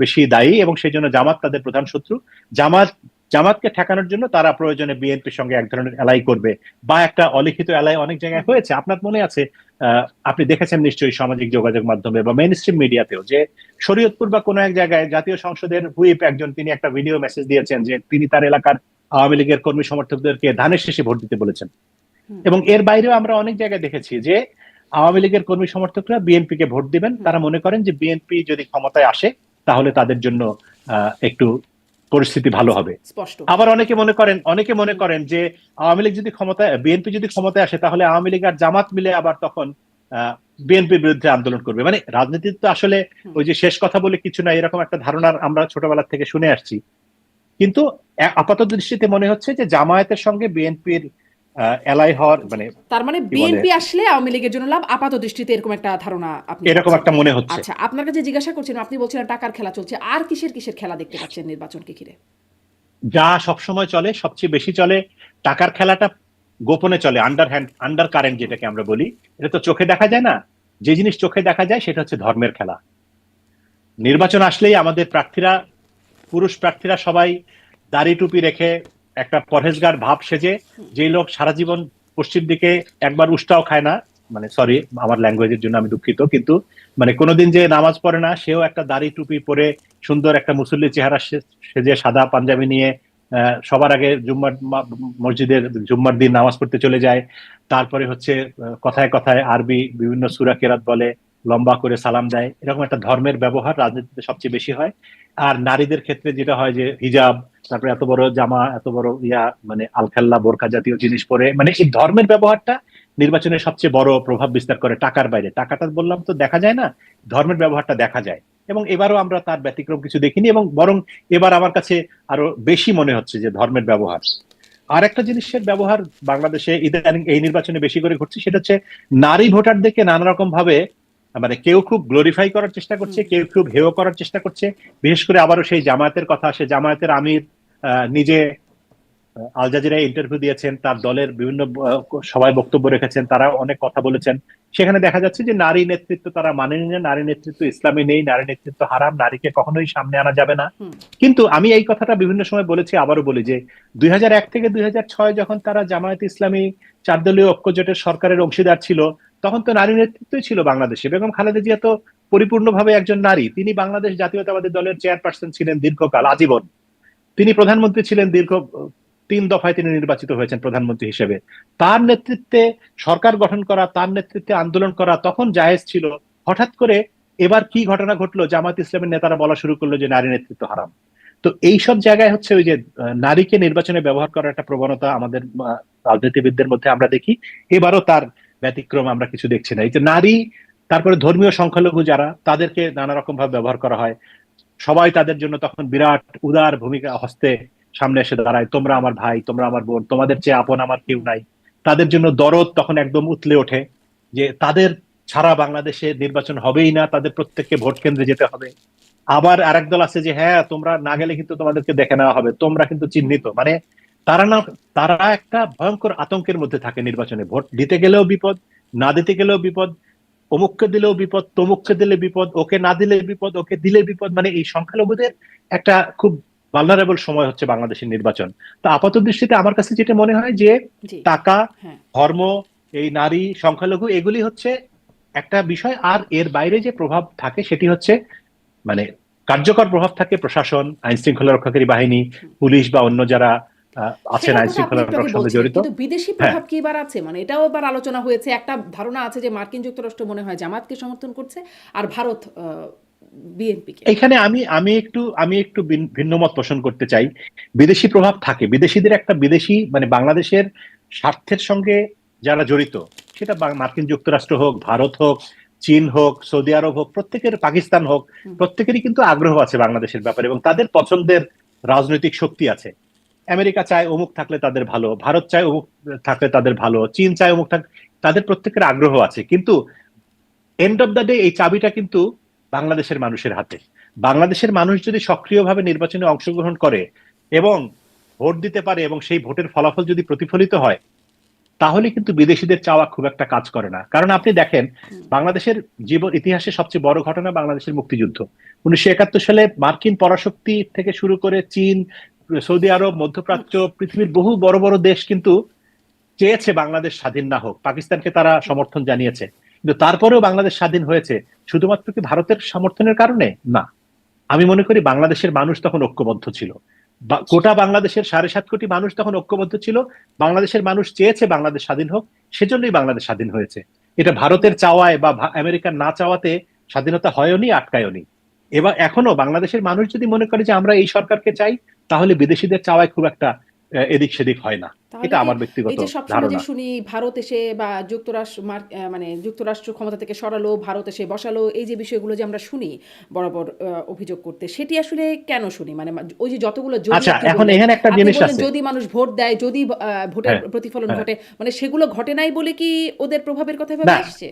বেশি দায়ী, এবং সেই জন্য জামাত তাদের প্রধান শত্রু। জামাত জামাতকে ঠেকানোর জন্য তারা প্রয়োজনে বিএনপির সঙ্গে এক ধরনের এলাই করবে, বা একটা অলিখিত এলাই অনেক জায়গায় হয়েছে। আপনার মনে আছে, আপনি দেখেছেন নিশ্চয়ই সামাজিক যোগাযোগ মাধ্যমে বা মেইন স্ট্রিম মিডিয়াতেও, যে শরীয়তপুর বা কোনো এক জায়গায় জাতীয় সংসদের হুইপ একজন, তিনি একটা ভিডিও মেসেজ দিয়েছেন যে তিনি তার এলাকার আওয়ামী লীগের কর্মী সমর্থকদেরকে ধানের শেষে ভোট দিতে বলেছেন। হুম। এবং এর বাইরেও আমরা অনেক জায়গায় দেখেছি যে আওয়ামী লীগের কর্মী সমর্থকরা বিএনপি কে ভোট দিবেন, হুম। তারা মনে করেন যে বিএনপি যদি ক্ষমতায় আসে তাহলে তাদের জন্য একটু পরিস্থিতি ভালো হবে। স্পষ্ট। আবার অনেকে মনে হুম। করেন যে আওয়ামী লীগ যদি ক্ষমতায়, বিএনপি যদি ক্ষমতায় আসে, তাহলে আওয়ামী লীগ আর জামাত মিলে আবার তখন বিএনপির বিরুদ্ধে আন্দোলন করবে। মানে রাজনীতিতে তো আসলে হুম। ওই যে শেষ কথা বলে কিছু না, এরকম একটা ধারণা আমরা ছোটবেলা থেকে শুনে আসছি। কিন্তু আপাত দৃষ্টিতে মনে হচ্ছে যে জামায়াতের সঙ্গে বিএনপির এলাই হওয়ার, জি। মানে তার মানে কি বলে, বিএনপি আসলে আওয়ামী লীগের জন্য লাভ, আপাত দৃষ্টিতে এরকম একটা ধারণা আপনি এরকম পাচ্ছেন। একটা মনে হচ্ছে। আচ্ছা, আপনার কাছে জিজ্ঞাসা করছিলাম, আপনি বলছিলেন টাকার খেলা চলছে, আর কিসের কিসের খেলা দেখতে পাচ্ছেন নির্বাচনকে ঘিরে? যা সবসময় চলে, সবচেয়ে বেশি চলে টাকার খেলাটা, গোপনে চলে, আন্ডার হ্যান্ড, আন্ডার কারেন্ট হুম। যেটাকে আমরা বলি। এটা তো চোখে দেখা যায় না। যে জিনিস চোখে দেখা যায় সেটা হচ্ছে ধর্মের খেলা। নির্বাচন আসলেই আমাদের প্রার্থীরা, পুরুষ প্রার্থীরা সবাই দাড়ি টুপি রেখে একটা পরহেজগার ভাব সেজে, যে লোক সারা জীবন পশ্চিম দিকে একবার উষ্টাও খায় না, মানে সরি আমার ল্যাঙ্গুয়েজের জন্য আমি দুঃখিত, কিন্তু মানে কোনোদিন যে নামাজ পড়ে না, সেও একটা দাড়ি টুপি পরে সুন্দর একটা মুসল্লি চেহারা সেজে সাদা পাঞ্জাবি নিয়ে সবার আগে মসজিদের জুম্মার দিন নামাজ পড়তে চলে যায়। তারপরে হচ্ছে কথায় কথায় আরবি বিভিন্ন সূরা কেরাত বলে, লম্বা করে সালাম দেয়। এরকম একটা ধর্মের ব্যবহার রাজনীতিতে সবচেয়ে বেশি হয়। আর নারীদের ক্ষেত্রে যেটা হয় যে হিজাব, তারপরে এত বড় জামা, এত বড় মানে আলখাল্লা বোরকা জাতীয় জিনিস পরে, মানে এই ধর্মের ব্যবহারটা নির্বাচনে সবচেয়ে বড় প্রভাব বিস্তার করে। টাকার বাইরে, টাকাটা বললাম তো দেখা যায় না, ধর্মের ব্যবহারটা দেখা যায়। এবং এবারও আমরা তার ব্যতিক্রম কিছু দেখিনি, এবং বরং এবার আমার কাছে আরো বেশি মনে হচ্ছে যে ধর্মের ব্যবহার। আর একটা জিনিসের ব্যবহার বাংলাদেশে ইদানিং এই নির্বাচনে বেশি করে ঘটছে, সেটা হচ্ছে নারী ভোটারদেরকে নানা রকম ভাবে, মানে কেউ খুব গ্লোরিফাই করার চেষ্টা করছে, হুম। কেউ খুব হেয় করার চেষ্টা করছে। বিশেষ করে আবারও সেই জামায়াতের কথা আসে, জামায়াতের আমির নিজে আল জাজিরায় ইন্টারভিউ দিয়েছেন, তার দলের বিভিন্ন সবাই বক্তব্য রেখেছেন, তারা অনেক কথা বলেছেন। সেখানে দেখা যাচ্ছে যে নারী নেতৃত্ব তারা মানেনি না, নারী নেতৃত্ব ইসলামে নেই, নারী নেতৃত্ব হারাম, নারীকে কখনোই সামনে আনা যাবে না। হুম। কিন্তু আমি এই কথাটা বিভিন্ন সময় বলেছি, আবারও বলি যে 2001 থেকে 2006 যখন তারা জামায়াত ইসলামী 4 দলীয় ঐক্যজোটের সরকারের অংশীদার ছিল, তখন তো নারী নেতৃত্বই ছিল বাংলাদেশে। বেগম খালেদা জিয়া তো পরিপূর্ণভাবে একজন নারী। তিনি বাংলাদেশ জাতীয়তাবাদী দলের চেয়ারপারসন ছিলেন দীর্ঘকাল, আজীবন। তিনি প্রধানমন্ত্রী ছিলেন, দীর্ঘ 3 দফায় তিনি নির্বাচিত হয়েছেন প্রধানমন্ত্রী হিসেবে। তার নেতৃত্বে সরকার গঠন করা, তার নেতৃত্বে আন্দোলন করা তখন জায়েজ ছিল। হঠাৎ করে এবার কি ঘটনা ঘটলো, জামাত ইসলামের নেতারা বলা শুরু করলো যে নারী নেতৃত্ব হারাম। তো এইসব জায়গায় হচ্ছে ওই যে নারীকে নির্বাচনে ব্যবহার করার একটা প্রবণতা আমাদের রাজনীতিবিদদের মধ্যে আমরা দেখি। এবারও তার ব্যতিক্রম আমরা কিছু দেখছি না। এই যে নারী, তারপরে ধর্মীয় সংখ্যালঘু যারা, তাদেরকে নানা রকম ভাবে ব্যবহার করা হয়। সবাই তাদের জন্য তখন বিরাট উদার ভূমিকা হস্তে সামনে এসে দাঁড়ায়, তোমরা আমার ভাই, তোমরা আমার বোন, তোমাদের চেয়ে আপন আমার কেউ নাই। তাদের জন্য দরদ তখন একদম উতলে ওঠে, যে তাদের ছাড়া বাংলাদেশে নির্বাচন হবেই না, তাদের প্রত্যেককে ভোট কেন্দ্রে যেতে হবে। আবার আরেক দল আছে যে হ্যাঁ তোমরা না গেলে কিন্তু তোমাদেরকে দেখে নেওয়া হবে, তোমরা কিন্তু চিহ্নিত। মানে তারা না, তারা একটা ভয়ঙ্কর আতঙ্কের মধ্যে থাকে নির্বাচনে। ভোট দিতে গেলেও বিপদ, না দিতে গেলেও বিপদ, অমুককে দিলেও বিপদ, তমুককে দিলে বিপদ, ওকে না দিলে বিপদ, ওকে দিলে বিপদ। মানে এই সংখ্যালঘুদের একটা খুব ভালনারেবল সময় হচ্ছে বাংলাদেশের নির্বাচন। তো আপাত দৃষ্টিতে আমার কাছে যেটা মনে হয় যে জি। টাকা, হ্যাঁ। ধর্ম, এই নারী, সংখ্যালঘু, এগুলি হচ্ছে একটা বিষয়। আর এর বাইরে যে প্রভাব থাকে সেটি হচ্ছে মানে কার্যকর প্রভাব থাকে প্রশাসন, আইন শৃঙ্খলা রক্ষাকারী বাহিনী, পুলিশ বা অন্য যারা আছেন সেটার আইন কথা আপনি শৃঙ্খলা একটু আগে রক্ষার সঙ্গে বলছিলেন, জড়িত। কিন্তু বিদেশি হ্যাঁ, প্রভাব কি এবার আছে? মানে এটাও এবার আলোচনা হয়েছে, একটা ধারণা আছে যে মার্কিন যুক্তরাষ্ট্র মনে হয় জামাতকে সমর্থন করছে আর ভারত বিএনপিকে। এখানে আমি একটু ভিন্ন মত পোষণ করতে চাই। বিদেশি প্রভাব থাকে, বিদেশিদের একটা বিদেশি মানে বাংলাদেশের স্বার্থের সঙ্গে যারা জড়িত, সেটা মার্কিন যুক্তরাষ্ট্র হোক, ভারত হোক, চীন হোক, সৌদি আরব হোক, প্রত্যেকের, পাকিস্তান হোক, প্রত্যেকেরই কিন্তু আগ্রহ আছে বাংলাদেশের ব্যাপারে এবং তাদের পছন্দের রাজনৈতিক শক্তি আছে। আমেরিকা চায় অমুক থাকলে তাদের ভালো, ভারত চায় অমুক থাকলে তাদের ভালো, চীন চায় অমুক থাকলে, তাদের প্রত্যেকের আগ্রহ আছে। কিন্তু এন্ড অফ দ্য ডে এই চাবিটা কিন্তু বাংলাদেশের মানুষের হাতে। বাংলাদেশের মানুষ যদি সক্রিয়ভাবে নির্বাচনে অংশগ্রহণ করে এবং ভোট দিতে পারে এবং সেই ভোটের ফলাফল যদি প্রতিফলিত হয়, তাহলে কিন্তু বিদেশিদের চাওয়া খুব একটা কাজ করে না। কারণ আপনি দেখেন, বাংলাদেশের জীবন ইতিহাসে সবচেয়ে বড় ঘটনা বাংলাদেশের মুক্তিযুদ্ধ। 1971 সালে মার্কিন পরাশক্তি থেকে শুরু করে চীন, সৌদি আরব, মধ্যপ্রাচ্য, পৃথিবীর বহু বড় বড় দেশ কিন্তু চেয়েছে বাংলাদেশ স্বাধীন না হোক, পাকিস্তানকে তারা সমর্থন জানিয়েছে। কিন্তু তারপরেও বাংলাদেশ স্বাধীন হয়েছে শুধুমাত্র কি ভারতের সমর্থনের কারণে? না, আমি মনে করি বাংলাদেশের মানুষ তখন ঐক্যবদ্ধ ছিল। গোটা বাংলাদেশের 7.5 কোটি মানুষ তখন ঐক্যবদ্ধ ছিল। বাংলাদেশের মানুষ চেয়েছে বাংলাদেশ স্বাধীন হোক, সেজন্যই বাংলাদেশ স্বাধীন হয়েছে। এটা ভারতের চাওয়ায় বা আমেরিকার না চাওয়াতে স্বাধীনতা হয়নি, আটকায়নি। এবার এখনো বাংলাদেশের মানুষ যদি মনে করে যে আমরা এই সরকারকে চাই, তাহলে বিদেশিদের চাওয়ায় খুব একটা এদিক সেদিক হয় না। তাহলে এটা কি আমার ব্যক্তিগত এই যে সবসময় যে ধারণা। শুনি ভারত এসে বা মানে যুক্তরাষ্ট্র ক্ষমতা থেকে সরালো, ভারত এসে বসালো, এই যে বিষয়গুলো যে আমরা শুনি বরাবর অভিযোগ করতে, সেটি আসলে কেন শুনি? মানে ওই যে যতগুলো যদি আচ্ছা, আপনি এখন বললেন, এখানে একটা আপনি জিনিস বললেন আছে। যদি মানুষ ভোট দেয়, যদি ভোটের হ্যাঁ, প্রতিফলন হ্যাঁ। ঘটে, মানে সেগুলো ঘটে নাই বলে কি ওদের প্রভাবের কথা না, ভেবে আসছে?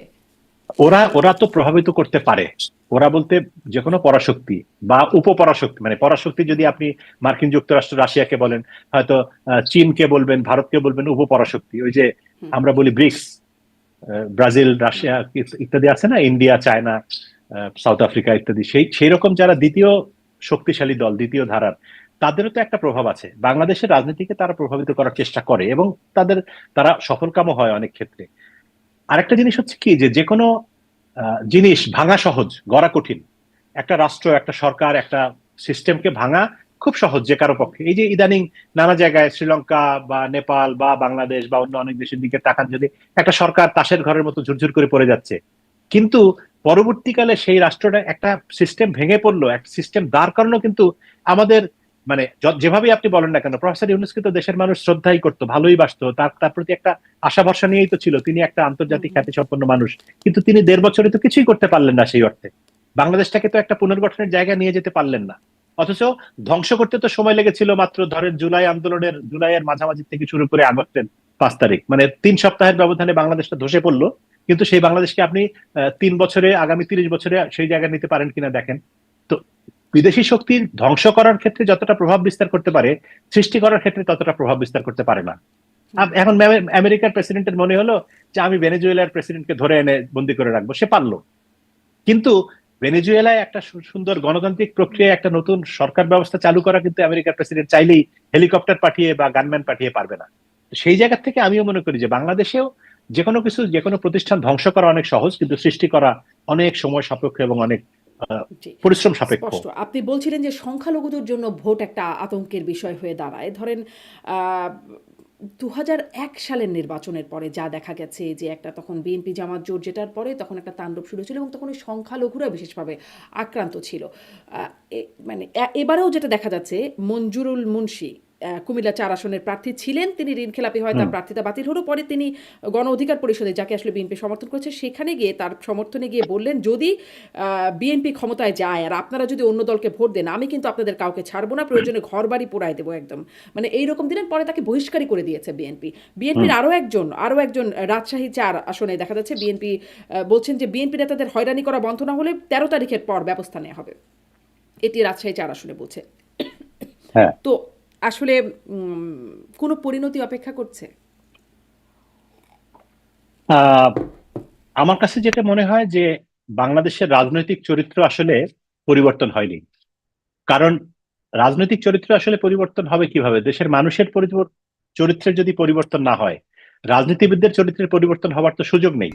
ওরা ওরা তো প্রভাবিত করতে পারে। ওরা বলতে যে কোনো পরাশক্তি বা উপপরাশক্তি, মানে পরাশক্তি যদি আপনি মার্কিন যুক্তরাষ্ট্র, রাশিয়াকে বলেন, হয়তো চীনকে বলবেন, ভারতকে বলবেন উপপরাশক্তি। ওই যে আমরা বলি ব্রিক্স, ব্রাজিল, রাশিয়া ইত্যাদি আছে না, ইন্ডিয়া, চায়না, সাউথ আফ্রিকা ইত্যাদি, সেই রকম যারা দ্বিতীয় শক্তিশালী দল, দ্বিতীয় ধারার, তাদেরও তো একটা প্রভাব আছে। বাংলাদেশের রাজনীতিকে তারা প্রভাবিত করার চেষ্টা করে এবং তারা সফলকামও হয় অনেক ক্ষেত্রে। আরেকটা জিনিস হচ্ছে কি, যে কোনো জিনিস ভাঙা সহজ, গড়া কঠিন। একটা রাষ্ট্র, একটা সরকার, একটা সিস্টেমকে ভাঙা খুব সহজ যে কারো পক্ষে। এই যে ইদানিং নানা জায়গায় শ্রীলঙ্কা বা নেপাল বা বাংলাদেশ বা অন্য অনেক দেশের দিকে তাকান, যদি একটা সরকার তাসের ঘরের মতো ঝুরঝুর করে পড়ে যাচ্ছে, কিন্তু পরবর্তীকালে সেই রাষ্ট্রটা একটা সিস্টেম ভেঙে পড়লো, একটা সিস্টেম দাঁড় করানো কিন্তু আমাদের মানে যেভাবেই আপনি বলেন না কেন, প্রফেসর ইউনূসকে তো দেশের মানুষ শ্রদ্ধাই করতো, ভালোই বাসতো, তার প্রতি একটা আশা ভরসা নিয়েই তো ছিল। তিনি একটা আন্তর্জাতিক খ্যাতি সম্পন্ন মানুষ, কিন্তু তিনি 1.5 বছরে তো কিছুই করতে পারলেন না সেই অর্থে। বাংলাদেশটাকে তো একটা পুনর্গঠনের জায়গায় নিয়ে যেতে পারলেন না। অথচ ধ্বংস করতে তো সময় লেগেছিল মাত্র ধরেন জুলাইয়ের মাঝামাঝি থেকে শুরু করে আগস্টের 5 তারিখ, মানে 3 সপ্তাহের ব্যবধানে বাংলাদেশটা ধসে পড়লো। কিন্তু সেই বাংলাদেশকে আপনি 3 বছরে, আগামী 30 বছরে সেই জায়গায় নিতে পারেন কিনা দেখেন তো। বিদেশি শক্তির ধ্বংস করার ক্ষেত্রে যতটা প্রভাব বিস্তার করতে পারে, সৃষ্টি করার ক্ষেত্রে ততটা প্রভাব বিস্তার করতে পারে না। এখন আমেরিকার প্রেসিডেন্টের মনে হলো যে আমি ভেনেজুয়েলার প্রেসিডেন্টকে ধরে এনে বন্দি করে রাখবো, সে পারলো। কিন্তু ভেনেজুয়েলায় একটা সুন্দর গণতান্ত্রিক প্রক্রিয়ায় একটা নতুন সরকার ব্যবস্থা চালু করা কিন্তু আমেরিকার প্রেসিডেন্ট চাইলেই হেলিকপ্টার পাঠিয়ে বা গানম্যান পাঠিয়ে পারবে না। তো সেই জায়গা থেকে আমিও মনে করি যে বাংলাদেশেও যে কোনো কিছু, যে কোনো প্রতিষ্ঠান ধ্বংস করা অনেক সহজ, কিন্তু সৃষ্টি করা অনেক সময় সাপেক্ষ এবং অনেক জি, পরিশ্রম সাপেক্ষ। স্পষ্ট। আপনি বলছিলেন যে সংখ্যালঘুদের জন্য ভোট একটা আতঙ্কের বিষয় হয়ে দাঁড়ায়। ধরেন আহ, 2001 সালের নির্বাচনের পরে যা দেখা গেছে যে একটা তখন বিএনপি জামাত জোট যেটার পরে তখন একটা তাণ্ডব শুরু ছিল এবং তখন ওই সংখ্যালঘুরা বিশেষভাবে আক্রান্ত ছিল। মানে এবারেও যেটা দেখা যাচ্ছে, মঞ্জুরুল মুন্সি কুমিল্লা 4 আসনের প্রার্থী ছিলেন, তিনি ঋণ খেলাপি হয়, হুম। তার প্রার্থিতা বাতিল হলো। পরে তিনি গণ অধিকার পরিষদে, যাকে আসলে বিএনপি সমর্থন করেছে, সেখানে গিয়ে তার সমর্থনে গিয়ে বললেন যদি বিএনপি ক্ষমতায় যায় আর আপনারা যদি অন্য দলকে ভোট দেন, আমি কিন্তু আপনাদের কাউকে ছাড়বো না, প্রয়োজনে ঘর বাড়ি পোড়ায় দেবো একদম। মানে এইরকম দিলেন, পরে তাকে বহিষ্কারই করে দিয়েছে বিএনপি। বিএনপির হুম। আরও একজন রাজশাহী 4 আসনে দেখা যাচ্ছে বিএনপি বলছেন যে বিএনপি নেতাদের হয়রানি করা বন্ধ না হলে 13 তারিখের পর ব্যবস্থা নেওয়া হবে। এটি রাজশাহী 4 আসনে বলছে। হ্যাঁ। তো আসলে কোনো পরিণতি অপেক্ষা করছে? আহ আমার কাছে যেটা মনে হয় যে বাংলাদেশের রাজনৈতিক চরিত্র আসলে পরিবর্তন হয়নি। কারণ রাজনৈতিক চরিত্র আসলে পরিবর্তন হবে কিভাবে? দেশের মানুষের চরিত্রের যদি পরিবর্তন না হয়, রাজনীতিবিদদের চরিত্রের পরিবর্তন হওয়ার তো সুযোগ নেই।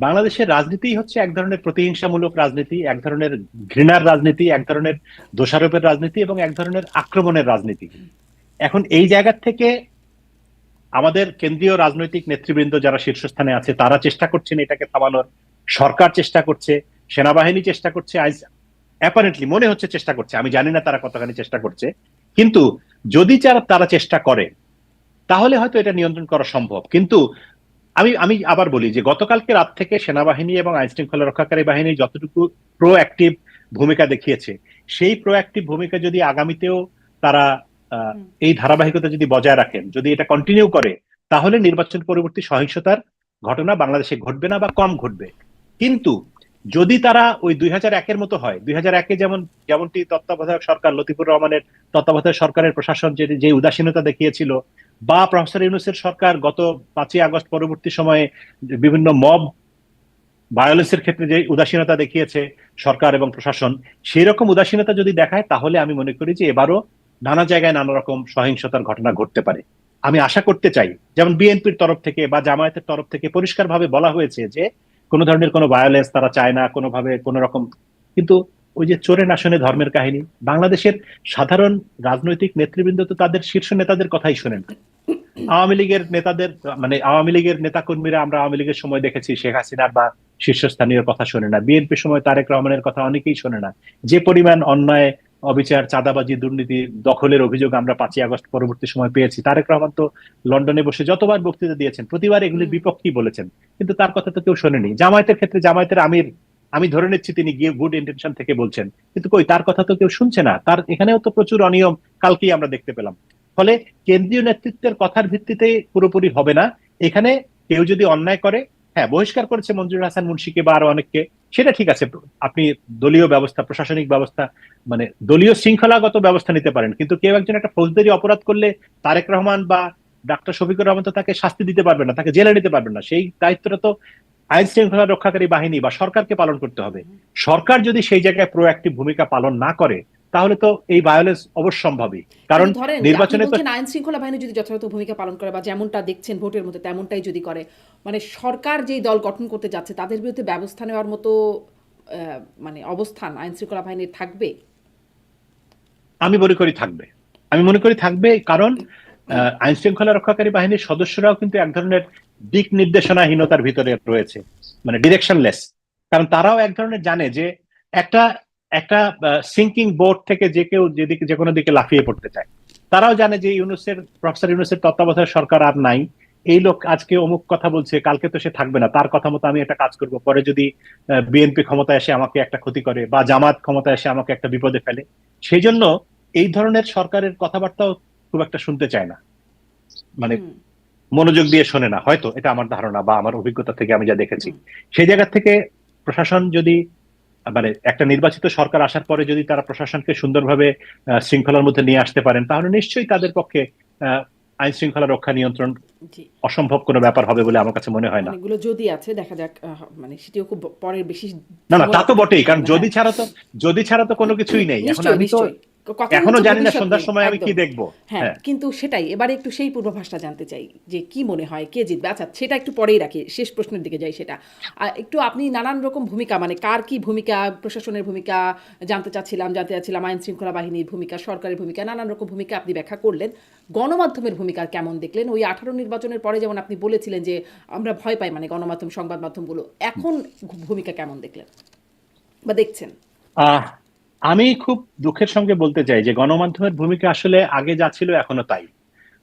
বাংলাদেশের রাজনীতি হচ্ছে এক ধরনের প্রতিহিংসামূলক রাজনীতি, এক ধরনের ঘৃণার রাজনীতি, এক ধরনের দোষারোপের রাজনীতি এবং এক ধরনের আক্রমণের রাজনীতি। এখন এই জায়গা থেকে আমাদের কেন্দ্রীয় রাজনৈতিক নেতৃবৃন্দ যারা শীর্ষস্থানে আছে তারা চেষ্টা করছেন এটাকে থামানোর, সরকার চেষ্টা করছে, সেনাবাহিনী চেষ্টা করছে, অ্যাপারেন্টলি মনে হচ্ছে চেষ্টা করছে, আমি জানি না তারা কতখানি চেষ্টা করছে। কিন্তু যদি তারা চেষ্টা করে তাহলে হয়তো এটা নিয়ন্ত্রণ করা সম্ভব। কিন্তু আমি আমি আবার বলি যে গতকালকে রাত থেকে সেনাবাহিনী এবং আইন শৃঙ্খলা রক্ষাকারী বাহিনী যতটুকু প্রোঅ্যাক্টিভ ভূমিকা দেখিয়েছে, সেই প্রোঅ্যাক্টিভ ভূমিকা যদি আগামীতেও তারা এই ধারাবাহিকতা যদি বজায় রাখেন, যদি এটা কন্টিনিউ করে, তাহলে নির্বাচন পরবর্তী সহিংসতার ঘটনা বাংলাদেশে ঘটবে না বা কম ঘটবে। কিন্তু যদি তারা ওই 2001-এর মতো হয়, 2001-এ যেমনটি তত্ত্বাবধায়ক সরকার লতিফুর রহমানের তত্ত্বাবধায়ক সরকারের প্রশাসন যে উদাসীনতা দেখিয়েছিল, বা প্রফেসর ইউনূসের সরকার গত 5ই আগস্ট পরবর্তী সময়ে বিভিন্ন মব ভায়োলেন্সের ক্ষেত্রে যে উদাসীনতা দেখিয়েছে সরকার এবং প্রশাসন, সেই রকম উদাসীনতা যদি দেখায়, তাহলে আমি মনে করি যে এবারও নানা জায়গায় নানা রকম সহিংসতার ঘটনা ঘটতে পারে। আমি আশা করতে চাই, যেমন বিএনপির তরফ থেকে বা জামায়াতের তরফ থেকে পরিষ্কারভাবে বলা হয়েছে যে কোনো ধরনের কোনো ভায়োলেন্স তারা চায় না, কোনোভাবে কোনো রকম। কিন্তু ওই যে চোরে নাশনে ধর্মের কাহিনী, বাংলাদেশের সাধারণ রাজনৈতিক নেতৃবৃন্দ তো তাদের শীর্ষ নেতাদের কথাই শোনেন। আওয়ামী লীগের নেতাদের, মানে আওয়ামী লীগের নেতাকর্মীরা, আমরা আওয়ামী লীগের সময় দেখেছি শেখ হাসিনার বা শীর্ষস্থানীয় কথা শোনে না। বিএনপির সময় তারেক রহমানের কথা অনেকেই শোনে না। যে পরিমাণ অন্যায়, অবিচার, চাঁদাবাজি, দুর্নীতি, দখলের অভিযোগ আমরা 5ই আগস্ট পরবর্তী সময় পেয়েছি, তারেক রহমান তো লন্ডনে বসে যতবার বক্তৃতা দিয়েছেন প্রতিবার এগুলির বিপক্ষেই বলেছেন, কিন্তু তার কথা তো কেউ শোনেনি। জামায়াতের ক্ষেত্রে জামায়াতের আমির, আমি ধরে নিচ্ছি তিনি গিয়ে গুড ইন্টেনশন থেকে বলছেন, কিন্তু কই, তার কথা তো কেউ শুনছে না। তার এখানেও তো প্রচুর অনিয়ম কালকেই আমরা দেখতে পেলাম। ফলে কেন্দ্রীয় নেতৃত্বের কথার ভিত্তিতে পুরোপুরি হবে না। এখানে কেউ যদি অন্যায় করে, হ্যাঁ বহিষ্কার করেছে মঞ্জুর হাসান মুন্সিকে বা আরো অনেককে, সেটা ঠিক আছে, আপনি দলীয় ব্যবস্থা, প্রশাসনিক ব্যবস্থা, মানে দলীয় শৃঙ্খলাগত ব্যবস্থা নিতে পারেন। কিন্তু কেউ একজন একটা ফৌজদারি অপরাধ করলে তারেক রহমান বা ডাক্তার শফিকুর রহমান তো তাকে শাস্তি দিতে পারবেন না, তাকে জেলে নিতে পারবেন না। সেই দায়িত্বটা তো আইন শৃঙ্খলা রক্ষাকারী বাহিনী বা সরকারকে পালন করতে হবে। সরকার যদি সেই জায়গায় প্রোঅ্যাক্টিভ ভূমিকা পালন না করে, তাহলে তো এই ভায়োলেন্স অবশ্যম্ভাবী। কারণ কিন্তু ধরেন যে আপনি নির্বাচনে তো বলছেন আইন শৃঙ্খলা বাহিনী যদি যথাযথ ভূমিকা পালন করে বা যেমনটা দেখছেন ভোটের মধ্যে তেমনটাই যদি করে, মানে সরকার যেই দল গঠন করতে যাচ্ছে তাদের বিরুদ্ধে ব্যবস্থা নেওয়ার মতো মানে অবস্থান আইন শৃঙ্খলা বাহিনীর থাকবে। আমি মনে করি থাকবে। আমি মনে করি থাকবে, কারণ আইন শৃঙ্খলা রক্ষাকারী বাহিনীর সদস্যরাও কিন্তু এক ধরনের দিক নির্দেশনাহীনতার ভিতরে রয়েছে, মানে ডিরেকশনলেস। কারণ তারাও এক ধরনের জানে যে একটা একটা সিঙ্কিং বোট থেকে যে কেউ যেদিকে যে কোনো দিকে লাফিয়ে পড়তে চায়। তারাও জানে যে প্রফেসর ইউনূসের তত্ত্বাবধায়ক সরকার আর নাই, এই লোক আজকে অমুক কথা বলছে, কালকে তো সে থাকবে না, তার কথা মতো আমি একটা কাজ করব, পরে যদি বিএনপি ক্ষমতায় এসে আমাকে একটা ক্ষতি করে বা জামাত ক্ষমতায় এসে আমাকে একটা বিপদে ফেলে। সেই জন্য এই ধরনের সরকারের কথাবার্তাও খুব একটা শুনতে চায় না, মানে মনোযোগ দিয়ে শোনে না হয়তো, এটা আমার ধারণা বা আমার অভিজ্ঞতা থেকে আমি যা দেখেছি। সেই জায়গা থেকে প্রশাসন যদি, মানে একটা নির্বাচিত সরকার আসার পরে যদি তারা প্রশাসনকে সুন্দরভাবে শৃঙ্খলার মধ্যে নিয়ে আসতে পারেন, তাহলে নিশ্চয়ই তাদের পক্ষে আইন শৃঙ্খলা রক্ষা নিয়ন্ত্রণ জি, অসম্ভব কোনো ব্যাপার হবে বলে আমার কাছে মনে হয় না। অনেকগুলো যদি আছে, দেখা যাক, মানে সেটিও খুব পরের বেশি না না, সময় তা তো অপেক্ষা বটেই, করতে কারণ হবে না। যদি হ্যাঁ, ছাড়া তো, যদি ছাড়া তো কোনো কিছুই নেই। এখন নিশ্চয়ই আমি তো নিশ্চয়ই, কথা এখনো হচ্ছে জানি না ভবিষ্যৎ সন্ধ্যার নিয়ে সময় আমি কি একদম। দেখবো। হ্যাঁ, হ্যাঁ, কিন্তু সেটাই এবারে একটু সেই পূর্বাভাসটা জানতে চাই যে কি মনে হয় কে জিতবে। আচ্ছা, সেটা একটু পরেই রাখি, শেষ প্রশ্নের দিকে যাই। সেটা একটু আপনি নানান রকম ভূমিকা, মানে কার কি ভূমিকা, প্রশাসনের ভূমিকা জানতে চাচ্ছিলাম, আইন শৃঙ্খলা বাহিনীর ভূমিকা, সরকারের ভূমিকা, নানান রকম ভূমিকা আপনি ব্যাখ্যা করলেন। গণমাধ্যমের ভূমিকা কেমন দেখলেন? ওই 18 নির্বাচনের পরে যেমন আপনি বলেছিলেন যে আমরা ভয় পাই, মানে গণমাধ্যম, সংবাদ মাধ্যমগুলো, এখন ভূমিকা কেমন দেখলেন বা দেখছেন? আহ আমি খুব দুঃখের সঙ্গে বলতে চাই যে গণমাধ্যমের ভূমিকা আসলে আগে যা ছিল এখনো তাই।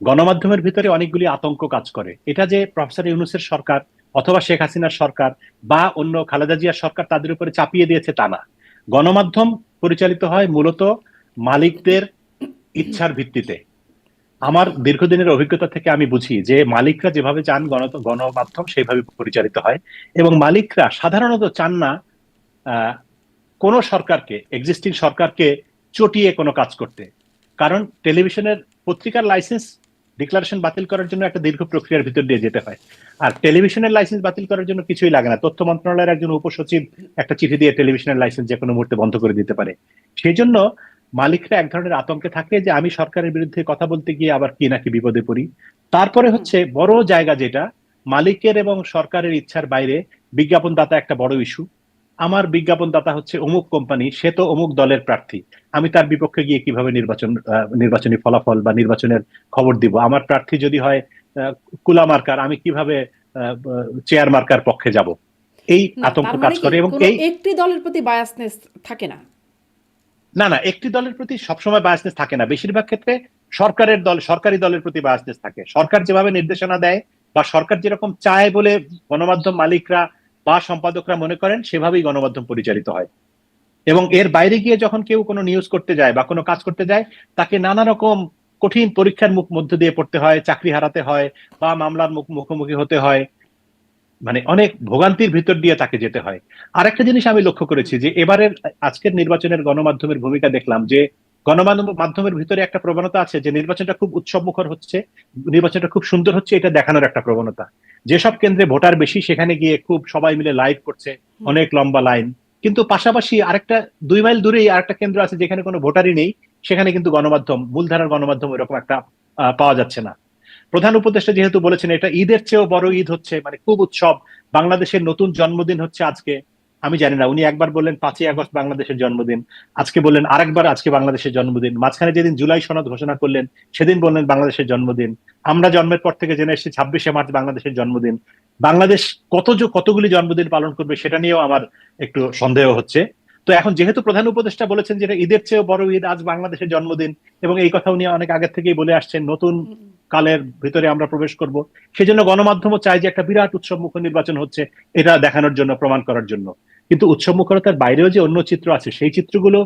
গণমাধ্যমের ভিতরে অনেকগুলি আতঙ্ক কাজ করে। এটা যে প্রফেসর ইউনূসের সরকার অথবা শেখ হাসিনার সরকার বা অন্য খালেদা জিয়ার সরকার তাদের উপরে চাপিয়ে দিয়েছে তা না। গণমাধ্যম পরিচালিত হয় মূলত মালিকদের ইচ্ছার ভিত্তিতে। আমার দীর্ঘদিনের অভিজ্ঞতা থেকে আমি বুঝি যে মালিকরা যেভাবে চান গণমাধ্যম সেইভাবে পরিচালিত হয়। এবং মালিকরা সাধারণত চান না আহ কোন সরকারকে, সরকারকে চটিয়ে কোনো কাজ করতে। কারণ টেলিভিশনের পত্রিকার লাইসেন্স ডিক্লারেশন বাতিল করার জন্য একটা দীর্ঘ প্রক্রিয়ার ভিতর দিয়ে যেতে হয়। আর টেলিভিশনের লাইসেন্স বাতিল করার জন্য কিছুই লাগে না, তথ্য মন্ত্রণালয়ের একজন উপসচিব একটা চিঠি দিয়ে টেলিভিশনের লাইসেন্স যে কোনো মুহূর্তে বন্ধ করে দিতে পারে। সেই জন্য মালিকরা এক ধরনের আতঙ্কে থাকে যে আমি সরকারের বিরুদ্ধে কথা বলতে গিয়ে আবার কি নাকি বিপদে পড়ি। তারপরে হচ্ছে বড় জায়গা যেটা, মালিকের এবং সরকারের ইচ্ছার বাইরে বিজ্ঞাপনদাতা একটা বড় ইস্যু। আমার বিজ্ঞাপনদাতা হচ্ছে অমুক কোম্পানি, সে তো অমুক দলের প্রার্থী, আমি তার বিপক্ষে গিয়ে কিভাবে নির্বাচনী ফলাফল বা নির্বাচনের খবর দিব? আমার প্রার্থী যদি হয় কুলা মার্কার, আমি কিভাবে চেয়ার মার্কার পক্ষে যাব? এই না, আতঙ্ক তার কাজ মানে কি করে। এবং কোনো এই একটি দলের প্রতি বায়াসনেস থাকে না? না না, একটি দলের প্রতি সবসময় বায়াসনেস থাকে না, বেশিরভাগ ক্ষেত্রে সরকারি দলের প্রতি বায়াসনেস থাকে। সরকার যেভাবে নির্দেশনা দেয় বা সরকার যেরকম চায় বলে গণমাধ্যম মালিকরা বা সম্পাদকরা মনে করেন, সেভাবেই গণমাধ্যম পরিচালিত হয়। এবং এর বাইরে গিয়ে যখন কেউ কোনো নিউজ করতে যায় বা কোনো কাজ করতে যায়, তাকে নানা রকম কঠিন পরীক্ষার মধ্যে দিয়ে পড়তে হয়, চাকরি হারাতে হয় বা মামলার মুখোমুখি হতে হয়, মানে অনেক ভোগান্তির ভিতর দিয়ে তাকে যেতে হয়। আর একটা জিনিস আমি লক্ষ্য করেছি যে এবারের আজকের নির্বাচনের গণমাধ্যমের ভূমিকা দেখলাম যে গণমাধ্যমের ভিতরে একটা প্রবণতা আছে যে নির্বাচনটা খুব উৎসব মুখর হচ্ছে, নির্বাচনটা খুব সুন্দর হচ্ছে, এটা দেখানোর একটা প্রবণতা। যেসব কেন্দ্রে ভোটার বেশি সেখানে গিয়ে খুব সবাই মিলে লাইভ করছে, অনেক লম্বা লাইন। কিন্তু পাশাপাশি আরেকটা 2 মাইল দূরেই আরেকটা কেন্দ্র আছে যেখানে কোনো ভোটারই নেই, সেখানে কিন্তু গণমাধ্যম, মূলধারার গণমাধ্যম এরকম একটা পাওয়া যাচ্ছে না। প্রধান উপদেষ্টা যেহেতু বলেছেন এটা ঈদের চেয়েও বড় ঈদ হচ্ছে, মানে খুব উৎসব, বাংলাদেশের নতুন জন্মদিন হচ্ছে আজকে। আমি জানি না, উনি একবার বললেন 5ই আগস্ট বাংলাদেশের জন্মদিন, আজকে বললেন আরেকবার আজকে বাংলাদেশের জন্মদিন, মাঝখানে যেদিন জুলাই সনদ ঘোষণা করলেন সেদিন বললেন বাংলাদেশের জন্মদিন। আমরা জন্মের পর থেকে জেনে এসেছি 26শে মার্চ বাংলাদেশের জন্মদিন। বাংলাদেশ কতগুলি জন্মদিন পালন করবে সেটা নিয়েও আমার একটু সন্দেহ হচ্ছে। তো এখন যেহেতু প্রধান উপদেষ্টা বলেছেন যে ঈদের চেয়েও বড় ঈদ আজ বাংলাদেশের জন্মদিন, এবং এই কথা উনি অনেক আগে থেকেই বলে আসছেন, নতুন কালের ভিতরে আমরা প্রবেশ করব, সেজন্য গণমাধ্যমও চায় যে একটা বিরাট উৎসব মুখর নির্বাচন হচ্ছে, এটা দেখানোর জন্য, প্রমাণ করার জন্য। কিন্তু উৎসব মুখরতার বাইরেও যে অন্য চিত্র আছে, সেই চিত্রগুলো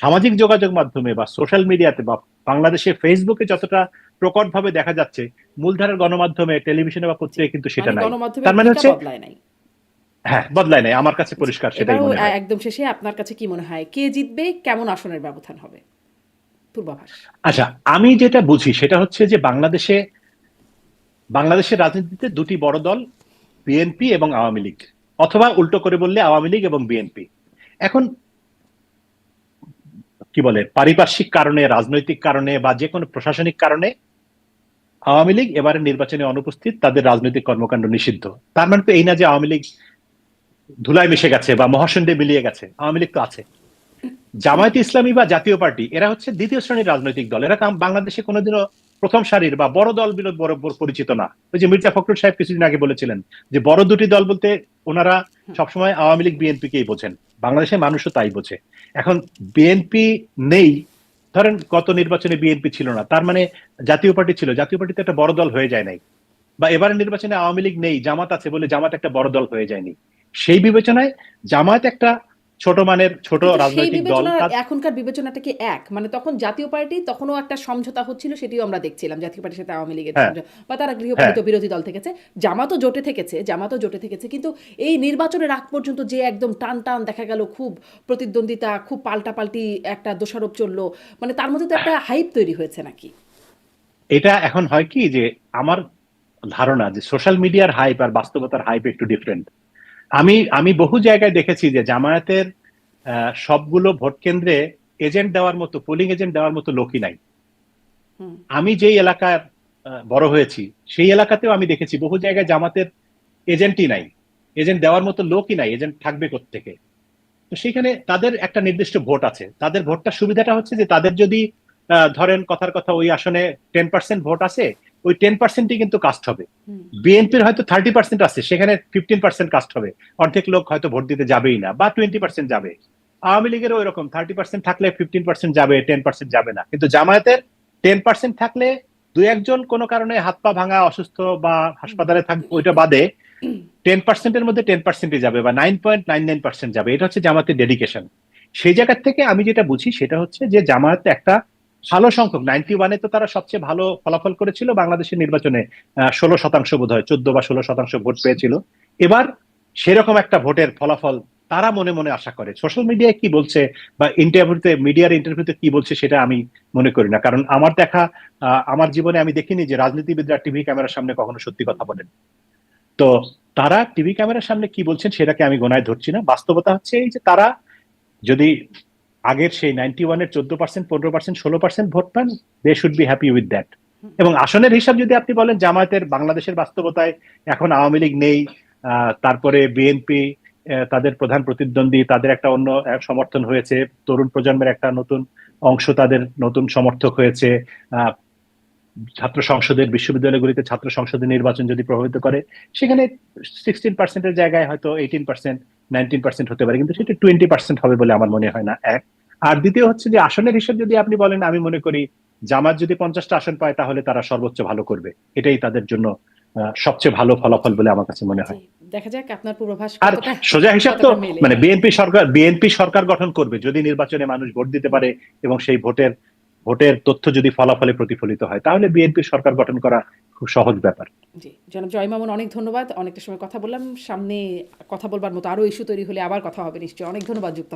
সামাজিক যোগাযোগ মাধ্যমে বা সোশ্যাল মিডিয়াতে বা বাংলাদেশে ফেসবুকে যতটা প্রকটভাবে দেখা যাচ্ছে, মূলধারার গণমাধ্যমে, টেলিভিশনে বা পত্রিকায় কিন্তু সেটা মানে নাই। গণমাধ্যমের তার মানে ভূমিকা হচ্ছে, বদলায় নাই। হ্যাঁ, বদলায় নাই, আমার কাছে পরিষ্কার সেটাই এবারও মনে হয়। একদম শেষে আপনার কাছে কি মনে হয় কে জিতবে, কেমন আসনের ব্যবধান হবে? পূর্বাভাস। আচ্ছা, আমি যেটা বুঝি সেটা হচ্ছে যে বাংলাদেশের রাজনীতিতে দুটি বড় দল, বিএনপি এবং আওয়ামী লীগ, অথবা উল্টো করে বললে আওয়ামী লীগ এবং বিএনপি। এখন কি বলে, পারিপার্শ্বিক কারণে, রাজনৈতিক কারণে বা যে কোনো প্রশাসনিক কারণে আওয়ামী লীগ এবারে নির্বাচনে অনুপস্থিত, তাদের রাজনৈতিক কর্মকাণ্ড নিষিদ্ধ। তার মানে তো এই না যে আওয়ামী লীগ ধুলায় মিশে গেছে বা মহাশূন্যে মিলিয়ে গেছে, আওয়ামী লীগ তো আছে। জামায়াতে ইসলামী বা জাতীয় পার্টি, এরা হচ্ছে দ্বিতীয় শ্রেণীর রাজনৈতিক দল, এরা বাংলাদেশে কোনোদিনও প্রথম সারির বা বড় দল বিরোধ বরাবর পরিচিত না। ওই যে মির্জা ফখরুল সাহেব কিছুদিন আগে বলেছিলেন যে বড় দুটি দল বলতে ওনারা সবসময় আওয়ামী লীগ বিএনপি কেই বোঝেন, বাংলাদেশের মানুষও তাই বোঝে। এখন বিএনপি নেই, ধরেন গত নির্বাচনে বিএনপি ছিল না, তার মানে জাতীয় পার্টি ছিল, জাতীয় পার্টি তো একটা বড় দল হয়ে যায় নাই। বা এবারের নির্বাচনে আওয়ামী লীগ নেই, জামাত আছে বলে জামাত একটা বড় দল হয়ে যায়নি। সেই বিবেচনায় জামায়াত একটা ছোট মানের ছোট কিন্তু সেই রাজনৈতিক দল। বিবেচনা এখনকার বিবেচনাটা কি এক? মানে তখন জাতীয় পার্টি তখনও একটা সমঝোতা হচ্ছিল, সেটিও আমরা দেখছিলাম জাতীয় পার্টির সাথে আওয়ামী লীগের হ্যাঁ, সমঝোতা, বা তারা হ্যাঁ, গৃহপালিত বিরোধী দল থেকেছে। জামাতও জোটে থেকেছে, কিন্তু এই নির্বাচনের আগ পর্যন্ত যে একদম টান টান দেখা গেল, খুব প্রতিদ্বন্দ্বিতা, খুব পাল্টাপাল্টি একটা দোষারোপ চললো, মানে তার মধ্যে তো একটা হাইপ তৈরি হয়েছে নাকি? এটা এখন হয় কি যে আমার ধারণা যে সোশ্যাল মিডিয়ার হাইপ আর বাস্তবতার হাইপ একটু ডিফারেন্ট। আমি আমি বহু জায়গায় দেখেছি যে জামায়াতের সবগুলো ভোট কেন্দ্রে এজেন্ট দেওয়ার মতো, পোলিং এজেন্ট দেওয়ার মতো লোকই নাই। হুম। আমি যেই এলাকার বড় হয়েছি সেই এলাকাতেও আমি দেখেছি বহু জায়গায় জামাতের এজেন্টই নাই, এজেন্ট দেওয়ার মতো লোকই নাই, এজেন্ট থাকবে কোত্থেকে? তো সেখানে তাদের একটা নির্দিষ্ট ভোট আছে, তাদের ভোটটা সুবিধাটা হচ্ছে যে তাদের যদি ধরেন কথার কথা ওই আসনে 10% ভোট আছে, ওই 10%ই কিন্তু কাস্ট হবে। বিএনপির হয়তো 30% আছে, সেখানে 15% কাস্ট হবে, অর্ধেক লোক হয়তো ভোট দিতে যাবেই না বা 20% যাবে। আওয়ামী লীগেরও এরকম 30% থাকলে 15% যাবে, 10% যাবে না। কিন্তু জামায়াতের 10% থাকলে দুই একজন কোনো কারণে হাত পা ভাঙা, অসুস্থ বা হাসপাতালে থাকবে, ওইটা বাদে 10%-এর মধ্যে 10%ই যাবে বা 9.99% যাবে। এটা হচ্ছে জামাতের ডেডিকেশন। সেই জায়গা থেকে আমি যেটা বুঝি সেটা হচ্ছে যে জামায়াত একটা ভালো সংখ্যক, 91-এ তো তারা সবচেয়ে ভালো ফলাফল করেছিল বাংলাদেশের নির্বাচনে, 16% বোধ হয়, 14 বা 16% ভোট পেয়েছিল। এবার সেরকম একটা ভোটের ফলাফল তারা মনে মনে আশা করে। সোশ্যাল মিডিয়ায় কি বলছে বা মিডিয়ার ইন্টারভিউতে কি বলছে সেটা আমি মনে করি না, কারণ আমার দেখা আমার জীবনে আমি দেখিনি যে রাজনীতিবিদরা টিভি ক্যামেরার সামনে কখনো সত্যি কথা বলেন। তো তারা টিভি ক্যামেরার সামনে কি বলছেন সেটাকে আমি গোনায় ধরছি না। বাস্তবতা হচ্ছে এই যে তারা যদি আগের সেই 91-এর 14%, 15%, 16% ভোট পান, they should be happy with that. এবং আসনের হিসাব যদি আপনি বলেন, জামায়াতের বাংলাদেশের বাস্তবতায় এখন আওয়ামী লীগ নেই, তারপরে বিএনপি তাদের প্রধান প্রতিদ্বন্দ্বী, তাদের একটা অন্য সমর্থন হয়েছে, তরুণ প্রজন্মের একটা নতুন অংশ তাদের নতুন সমর্থক হয়েছে। ছাত্র সংসদের, বিশ্ববিদ্যালয়গুলিতে ছাত্র সংসদের নির্বাচন যদি প্রভাবিত করে, সেখানে 16%-এর জায়গায় হয়তো 18%, 19% হতে পারে, কিন্তু সেটা 20% হবে বলে আমার মনে হয় না, এক। আর দ্বিতীয় হচ্ছে যে আসনের হিসাব যদি আপনি বলেন, আমি মনে করি জামাত যদি 50টা আসন পায় তাহলে তারা সর্বোচ্চ ভালো করবে, এটাই তাদের জন্য সবচেয়ে ভালো ফলাফল বলে আমার কাছে মনে জি, হয়। দেখা যাক আপনার পূর্বাভাস আর কতটা সোজা হিসাব তো কতটা মেলে। মানে বিএনপি সরকার গঠন করবে যদি নির্বাচনে মানুষ ভোট দিতে পারে, এবং সেই ভোটের তথ্য যদি ফলাফলে প্রতিফলিত হয়, তাহলে বিএনপি সরকার গঠন করা খুব সহজ ব্যাপার। জি, জনাব জয় মামুন, অনেক ধন্যবাদ। অনেকটা সময় কথা বললাম। সামনে কথা বলবার মতো আরো ইস্যু তৈরি হলে আবার কথা হবে নিশ্চয়ই। অনেক ধন্যবাদ যুক্ত